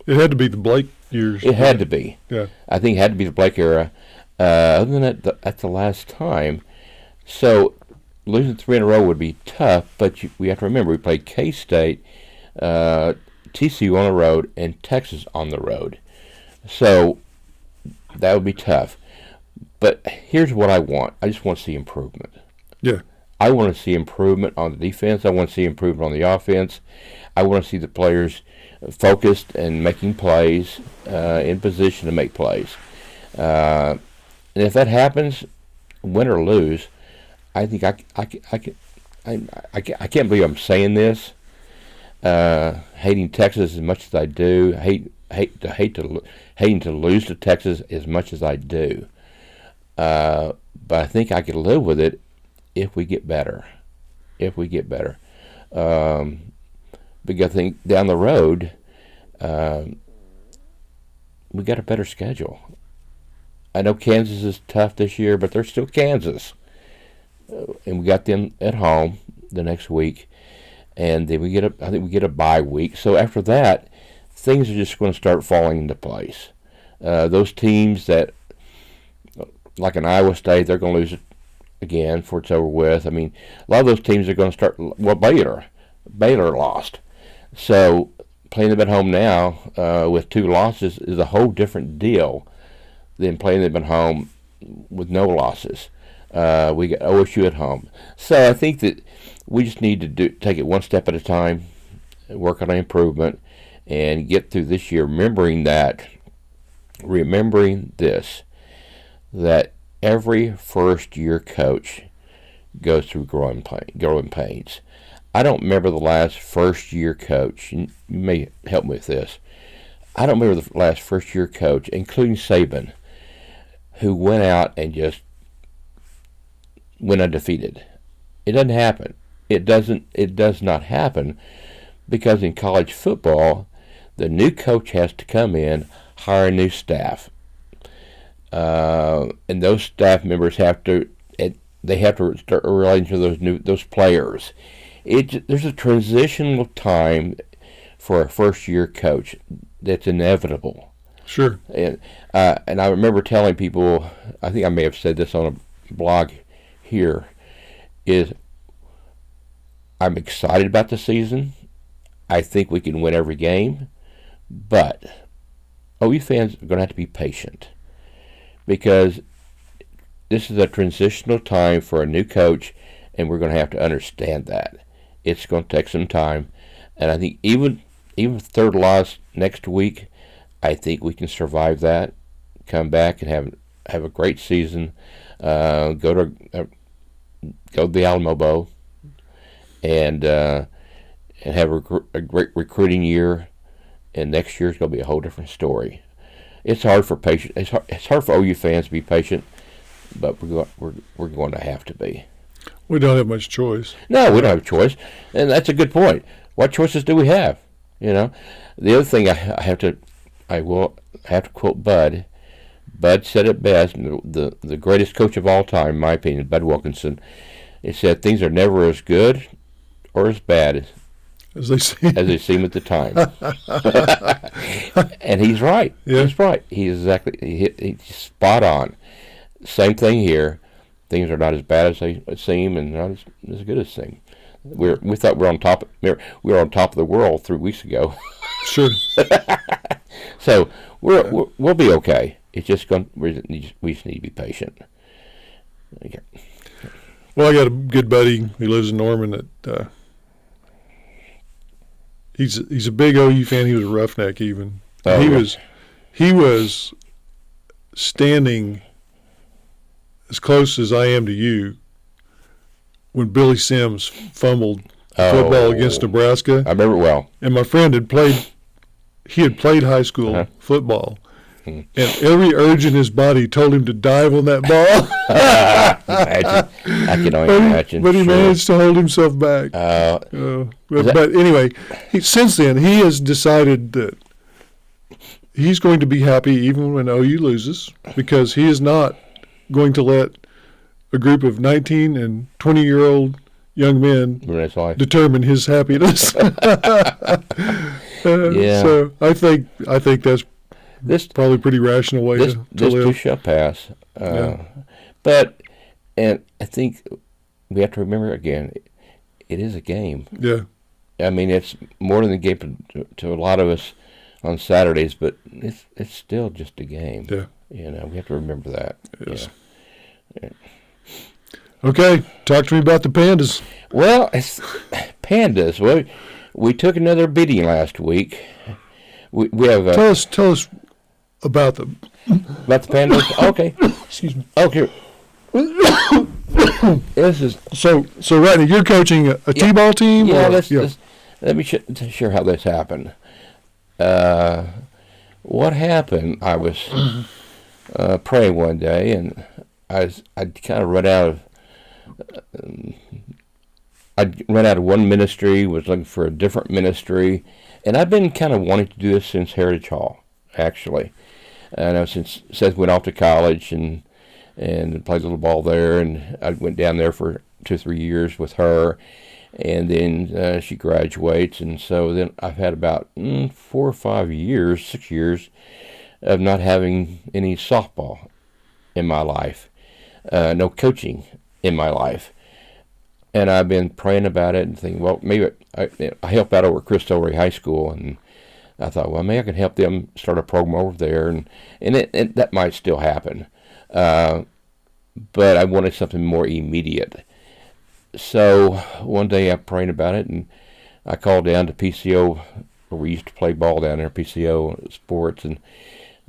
It had to be the Blake years. It had to be. Yeah. I think it had to be the Blake era. Other than that, that's the last time. So losing 3 in a row would be tough, but we have to remember we played K-State, TCU on the road, and Texas on the road. So that would be tough. But here's what I want. I just want to see improvement. Yeah. I want to see improvement on the defense. I want to see improvement on the offense. I want to see the players focused and making plays, in position to make plays. And if that happens, win or lose, I think I can't believe I'm saying this. Hating Texas as much as I do, hating to lose to Texas as much as I do. But I think I could live with it if we get better. Because I think down the road, we got a better schedule. I know Kansas is tough this year, but they're still Kansas. And we got them at home the next week. And then I think we get a bye week. So after that, things are just going to start falling into place. Those teams that, like an Iowa State, they're going to lose it again before it's over with. I mean, a lot of those teams are going to start. Well, Baylor lost. So playing them at home now with 2 losses is a whole different deal than playing them at home with no losses. We got OSU at home. So I think that we just need to take it one step at a time, work on improvement, and get through this year remembering this, that every first-year coach goes through growing pains. I don't remember the last first-year coach, and you may help me with this. I don't remember the last first-year coach, including Saban, who went out and just went undefeated. It doesn't happen. It does not happen, because in college football, the new coach has to come in, hire new staff. And those staff members have to start relating to those players. There's a transitional time for a first-year coach that's inevitable. Sure. And I remember telling people, I think I may have said this on a blog here, is I'm excited about the season. I think we can win every game, but OU fans are going to have to be patient because this is a transitional time for a new coach, and we're going to have to understand that. It's going to take some time, and I think even third loss next week, I think we can survive that, come back and have a great season, go to the Alamo Bowl, and have a great recruiting year. And next year's going to be a whole different story. It's hard for It's hard for OU fans to be patient, but we're going to have to be. We don't have much choice. No, we don't have a choice, and that's a good point. What choices do we have? You know, the other thing I will have to quote Bud. Bud said it best. The greatest coach of all time, in my opinion, Bud Wilkinson. He said things are never as good or as bad as they seem at the time. And he's right. Yeah. He's right. He's spot on. Same thing here. Things are not as bad as they seem, and not as good as seem. We thought we were on top of the world 3 weeks ago. Sure. So we'll be okay. It's just we just need to be patient. Okay. Well, I got a good buddy who lives in Norman that he's a big OU fan. He was a Roughneck even. Oh, he was standing as close as I am to you when Billy Sims fumbled football against Nebraska. I remember it well. And my friend had played high school football. And every urge in his body told him to dive on that ball. I can only imagine. But he managed to hold himself back. But anyway, since then, he has decided that he's going to be happy even when OU loses, because he is not going to let a group of 19 and 20-year-old young men determine his happiness. So I think that's probably a pretty rational way to live. This too shall pass. But I think we have to remember again, it is a game. Yeah. I mean, it's more than a game to a lot of us on Saturdays, but it's still just a game. Yeah. You know, we have to remember that. Yes. Yeah. Okay, talk to me about the Pandas. Well, it's Pandas. Well, we took another beating last week. We have tell us about them. About the Pandas. Okay. Excuse me. Okay. This is so right now you're coaching a T-ball team. Yeah. Let me share how this happened. What happened? I was praying one day, and I'd kind of run out of one ministry, was looking for a different ministry, and I've been kind of wanting to do this since Heritage Hall, actually. And since Seth went off to college and played a little ball there, and I went down there for 2 or 3 years with her, and then she graduates, and so then I've had about 4 or 5 years, 6 years of not having any softball in my life, no coaching in my life. And I've been praying about it and thinking, well, maybe I help out over at Cristo Rey High School, and I thought, well, maybe I can help them start a program over there, and that might still happen. But I wanted something more immediate. So one day I'm praying about it, and I called down to PCO, where we used to play ball down there, PCO Sports, and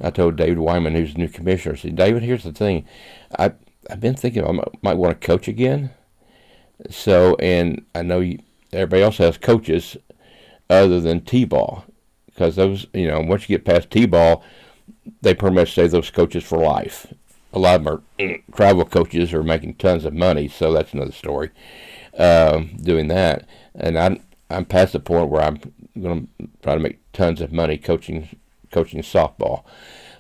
I told David Wyman, who's the new commissioner, I said, David, here's the thing. I've been thinking I might want to coach again. So, and I know everybody else has coaches other than T-ball, because those, once you get past T-ball, they pretty much say those coaches for life. A lot of them are travel coaches are making tons of money, so that's another story. Doing that, and I'm past the point where I'm going to try to make tons of money coaching softball.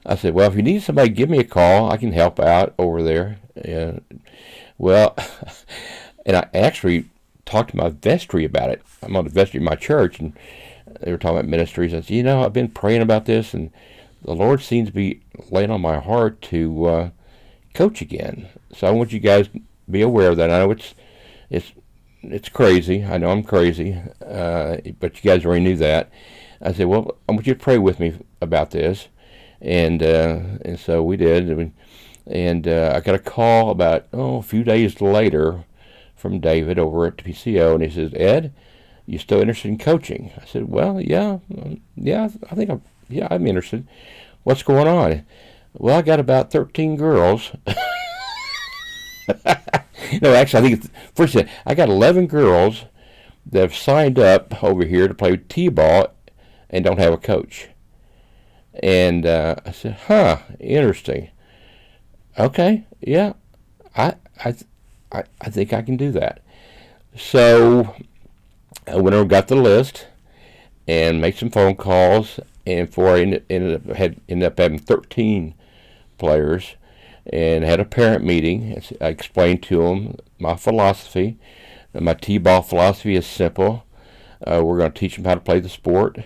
I said, well, if you need somebody, give me a call. I can help out over there. Well, and I actually talked to my vestry about it. I'm on the vestry of my church, and they were talking about ministries. I said, I've been praying about this, and the Lord seems to be laying on my heart to coach again. So I want you guys to be aware of that. I know it's it's crazy. I know I'm crazy, but you guys already knew that. I said, well, I want you to pray with me about this, and so we did. And I got a call about a few days later from David over at PCO, and he says, Ed, you still interested in coaching? I said, well, yeah, I'm interested. What's going on? Well, I got about 13 girls. No, actually, I think first I got 11 girls that have signed up over here to play T-ball and don't have a coach. And I said, interesting. Okay, yeah, I think I can do that. So I went over and got the list and made some phone calls, and before I ended up having 13 players, and had a parent meeting. I explained to them my philosophy. My T-ball philosophy is simple. We're going to teach them how to play the sport.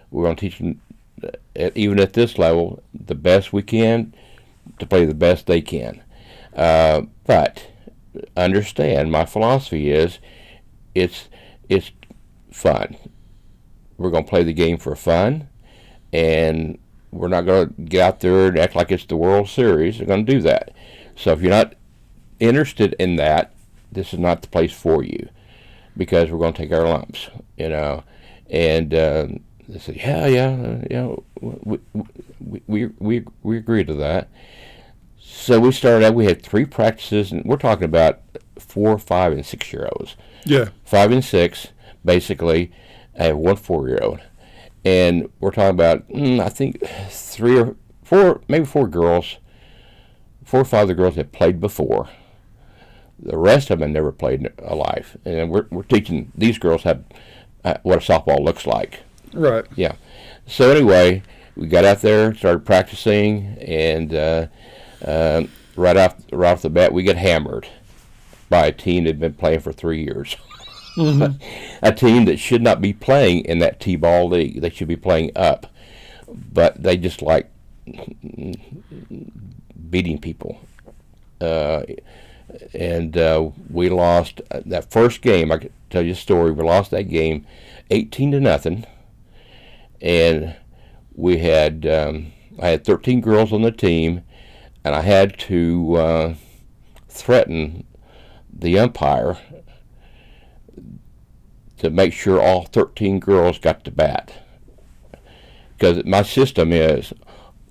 We're going to teach them, even at this level, the best we can to play the best they can. But understand, my philosophy is it's fun. We're going to play the game for fun, and we're not going to get out there and act like it's the World Series. We're going to do that. So if you're not interested in that, this is not the place for you, because we're going to take our lumps, And they said, yeah, we agree to that. So we started out. We had 3 practices, and we're talking about 4, 5, and 6-year-olds. Yeah, 5 and 6, basically. I have 1 4-year-old. And we're talking about, I think 3 or 4, maybe 4 girls, 4 or 5 of the girls have played before. The rest of them have never played in a life. And we're teaching these girls what a softball looks like. right. Yeah. So anyway, we got out there, started practicing, and right off the bat, we got hammered by a team that had been playing for 3 years. Mm-hmm. A team that should not be playing in that T-ball league. They should be playing up, but they just like beating people. And we lost that first game. I can tell you a story. We lost that game 18-0, and we had I had 13 girls on the team, and I had to threaten the umpire to make sure all 13 girls got to bat. Because my system is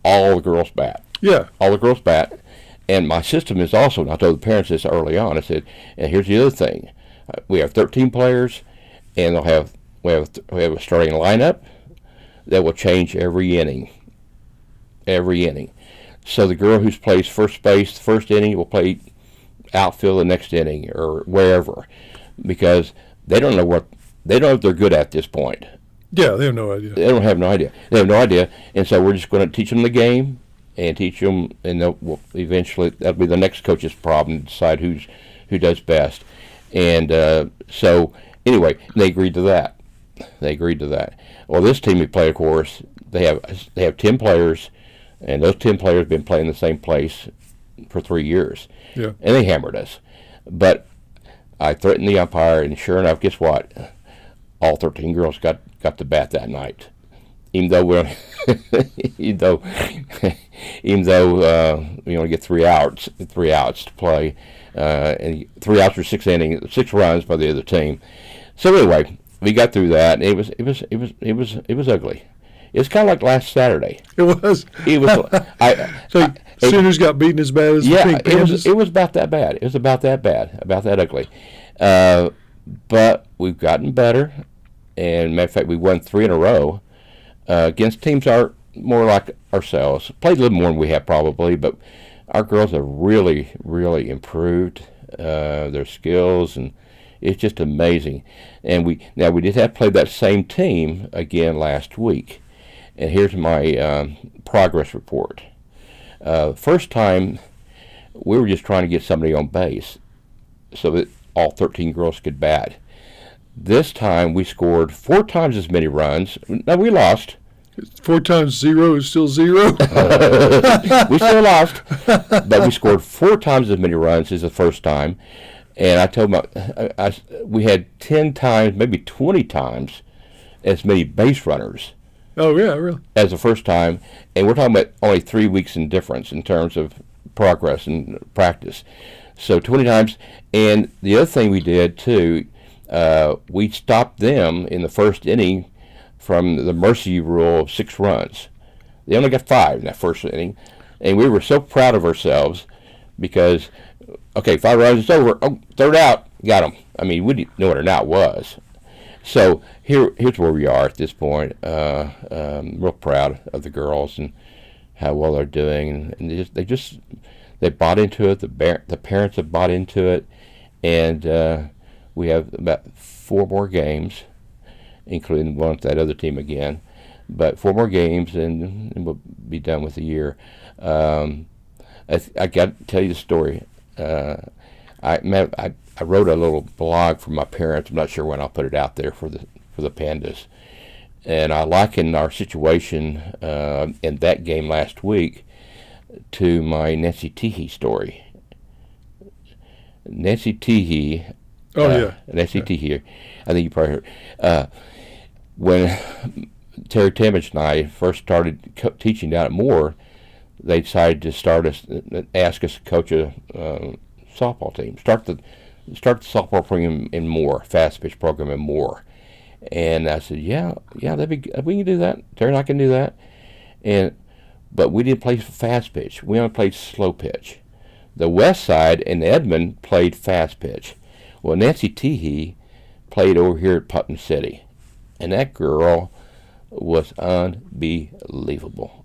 all the girls bat. Yeah. All the girls bat. And my system is also, and I told the parents this early on, I said, and here's the other thing. We have 13 players, and we have a starting lineup that will change every inning. Every inning. So the girl who plays first base the first inning will play outfield the next inning or wherever, because they don't know if they're good at this point. Yeah, they have no idea. They have no idea, and so we're just going to teach them the game and teach them, and eventually that'll be the next coach's problem to decide who does best. And so anyway, they agreed to that. Well, this team we play, of course, they have 10 players, and those 10 players have been playing the same place for 3 years. Yeah. And they hammered us, but I threatened the umpire, and sure enough, guess what? All 13 girls got to bat that night, even though we only get 3 outs to play, and 3 outs for 6 innings, 6 runs by the other team. So anyway, we got through that, and it was ugly. It's kind of like last Saturday. It was. So Sooners got beaten as bad as the Pink Panthers? It was about that bad. It was about that bad, about that ugly. But we've gotten better, and matter of fact, we won 3 in a row against teams are more like ourselves. Played a little more than we have probably, but our girls have really, really improved their skills, and it's just amazing. And we did have to play that same team again last week. And here's my progress report. First time, we were just trying to get somebody on base so that all 13 girls could bat. This time, we scored 4 times as many runs. Now, we lost. 4 times 0 is still 0? We still lost, but we scored 4 times as many runs as the first time. And I told him we had 10 times, maybe 20 times as many base runners. Oh, yeah, really? As the first time. And we're talking about only 3 weeks in difference in terms of progress and practice. So 20 times. And the other thing we did, too, we stopped them in the first inning from the mercy rule of 6 runs. They only got 5 in that first inning. And we were so proud of ourselves because, okay, 5 runs, it's over. Oh, third out, got them. I mean, we didn't know what an out was. So here's where we are at this point. Real proud of the girls and how well they're doing. And they bought into it. The parents have bought into it. And we have about 4 more games, including one with that other team again. But 4 more games, and we'll be done with the year. I got to tell you the story. I wrote a little blog for my parents. I'm not sure when I'll put it out there for the Pandas. And I likened our situation in that game last week to my Nancy Teehee story. Nancy Teehee. Oh, yeah. Nancy Teehee. I think you probably heard. When Terry Timmons and I first started teaching down at Moore, they decided to ask us to coach a softball team. Start the softball program in Moore, fast pitch program in Moore. And I said, yeah, that'd be, we can do that. Terry and I can do that. But we didn't play fast pitch. We only played slow pitch. The West Side and Edmond played fast pitch. Well, Nancy Teehee played over here at Putnam City, and that girl was unbelievable.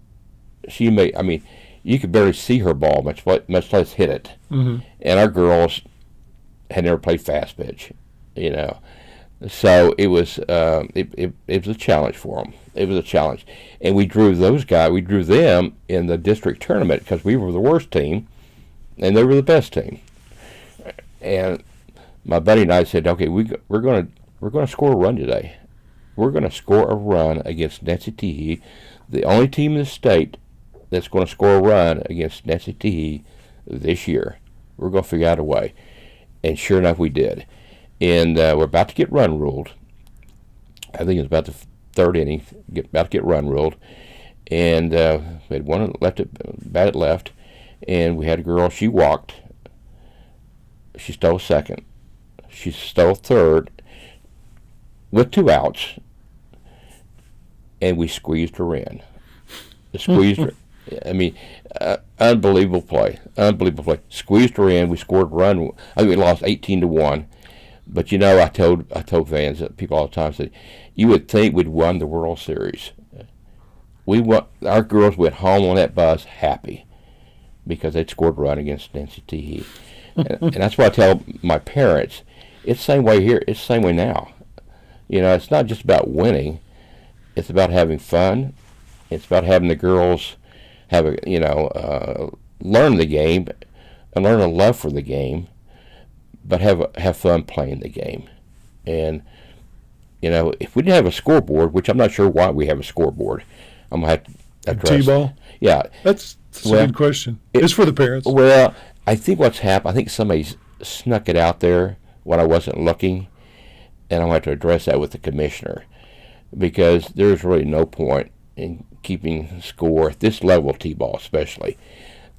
She made, I mean, you could barely see her ball, much less hit it. Mm-hmm. And our girls had never played fast pitch, you know. So it was it was a challenge for them. It was a challenge, and we drew them in the district tournament because we were the worst team, and they were the best team. And my buddy and I said, okay, we're going to score a run today. We're going to score a run against Nancy Teehee, the only team in the state that's going to score a run against Nancy Teehee this year. We're going to figure out a way. And sure enough, we did. And we're about to get run ruled. I think it's about the third inning, about to get run ruled. And we had one batted left, and we had a girl, she walked. She stole second. She stole third with 2 outs, and we squeezed her in. Squeezed her. I mean, unbelievable play. Unbelievable play. Squeezed her in. We scored a run. I think we lost 18-1. But you know, I told fans, people all the time, said, you would think we'd won the World Series. Our girls went home on that bus happy because they'd scored a run against Nancy Teehee. And that's why I tell my parents, it's the same way here. It's the same way now. You know, it's not just about winning. It's about having fun. It's about having the girls learn the game and learn a love for the game, but have fun playing the game. And, you know, if we didn't have a scoreboard, which I'm not sure why we have a scoreboard, I'm going to have to address. T-ball? Yeah. That's a good question. It's for the parents. Well, I think what's happened, I think somebody snuck it out there when I wasn't looking, and I'm going to have to address that with the commissioner, because there's really no point in keeping score at this level of T-ball especially.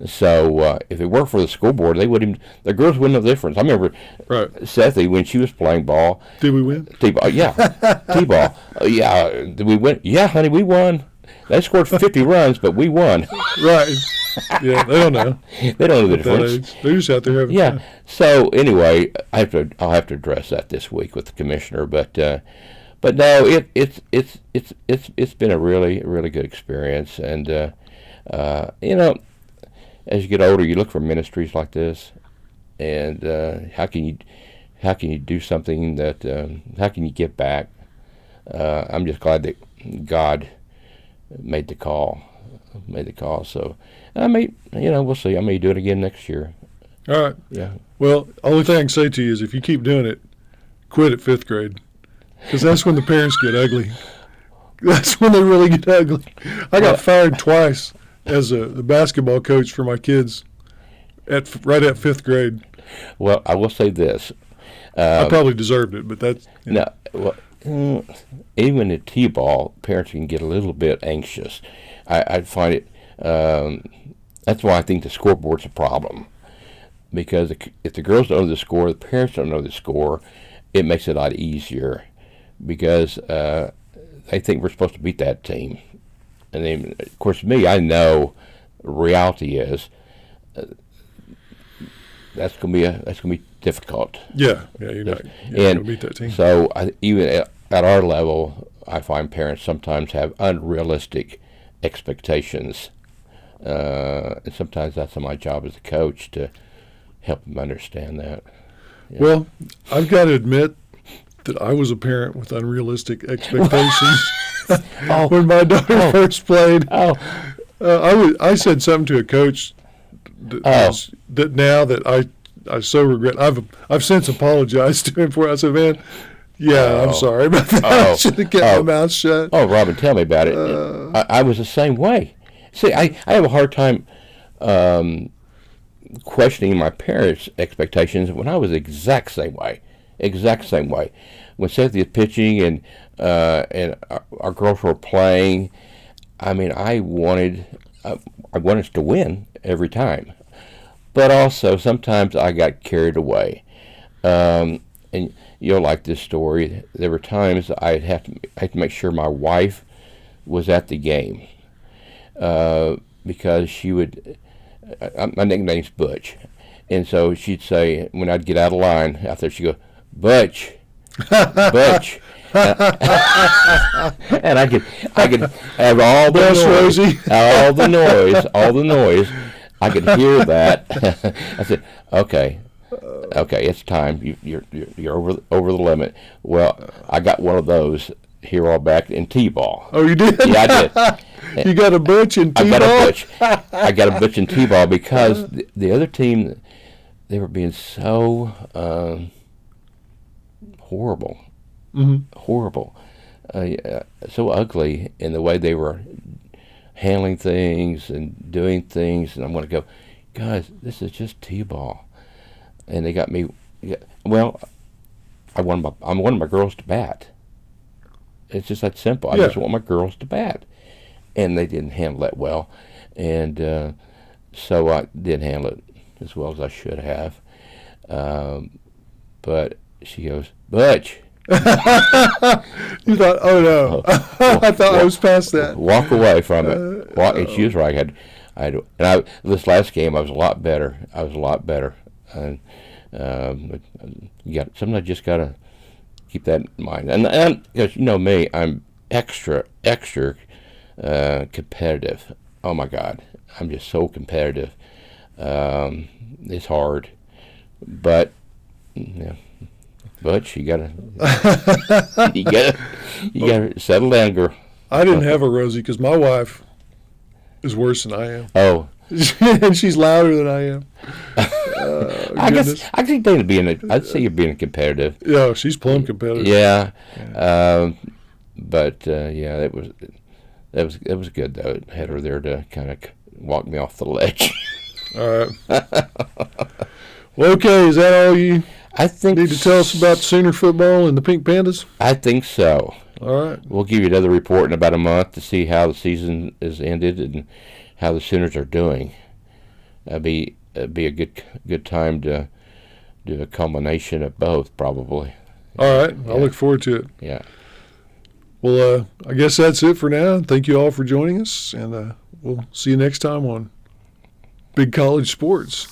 So if it weren't for the school board, the girls wouldn't know the difference. I remember Sethy, when she was playing ball. Did we win? T-ball, yeah. T-ball. Yeah, did we win? Yeah, honey, we won. They scored 50 runs, but we won. Right. Yeah, they don't know. They don't know the difference. They're just out there having fun. So anyway, I'll have to address that this week with the commissioner. But no, it's been a really, really good experience. And you know, as you get older, you look for ministries like this, and how can you do something that how can you give back? I'm just glad that God made the call. So I may, we'll see. I may do it again next year. All right. Yeah. Well, only thing I can say to you is if you keep doing it, quit at 5th grade, because that's when the parents get ugly. That's when they really get ugly. I got fired twice as the basketball coach for my kids right at 5th grade. Well, I will say this. I probably deserved it, but that's No, well, even at T-ball, parents can get a little bit anxious. I find it. That's why I think the scoreboard's a problem, because if the girls don't know the score, the parents don't know the score, it makes it a lot easier, because they think we're supposed to beat that team, and then of course me, I know reality is that's gonna be difficult. Yeah, you're not going to beat that team. So even at our level, I find parents sometimes have unrealistic expectations, and sometimes that's my job as a coach to help them understand that. Yeah. Well, I've got to admit that I was a parent with unrealistic expectations when my daughter first played. I said something to a coach that now that I so regret. I've since apologized to him for it. I said, man, I'm sorry about that. I should have kept my mouth shut. Oh, Robin, tell me about it. I was the same way. See, I have a hard time questioning my parents' expectations when I was the exact same way. When Cynthia's pitching and our girls were playing, I mean, I wanted us to win every time. But also, sometimes I got carried away. And you'll like this story. There were times I had to make sure my wife was at the game, because she would. My nickname's Butch, and so she'd say when I'd get out of line out there, she'd go, "Butch, Butch," and I could have all the noise. I could hear that. I said, "Okay, it's time. You're over the limit." Well, I got one of those here all back in T-ball. Oh, you did? Yeah, I did. You got a Butch in T-ball? I got a Butch in T-ball because the other team, they were being so horrible. Mm-hmm. Horrible. So ugly in the way they were handling things and doing things, and I'm going to go, guys, this is just T-ball. And they got me, well, I wanted my girls to bat. It's just that simple. I just want my girls to bat. And they didn't handle that well. And so I didn't handle it as well as I should have. But she goes, Butch. You thought, oh no. I thought I was past that. Walk away from it. And she was right. This last game, I was a lot better. And sometimes just got to keep that in mind. And because you know me, I'm extra competitive. Oh my God, I'm just so competitive. It's hard, but you gotta settle down, girl. I didn't have a Rosie because my wife is worse than I am. Oh, and she's louder than I am. I guess I'd say you're being competitive. Yeah, she's plumb competitive. Yeah. But it was good though. It had her there to kind of walk me off the ledge. All right. Well, okay, is that all you need to tell us about Sooner football and the Pink Pandas? I think so. All right. We'll give you another report in about a month to see how the season is ended and how the Sooners are doing. It'd be a good time to do a combination of both, probably. All right. Yeah. I'll look forward to it. Yeah. Well, I guess that's it for now. Thank you all for joining us, and we'll see you next time on Big College Sports.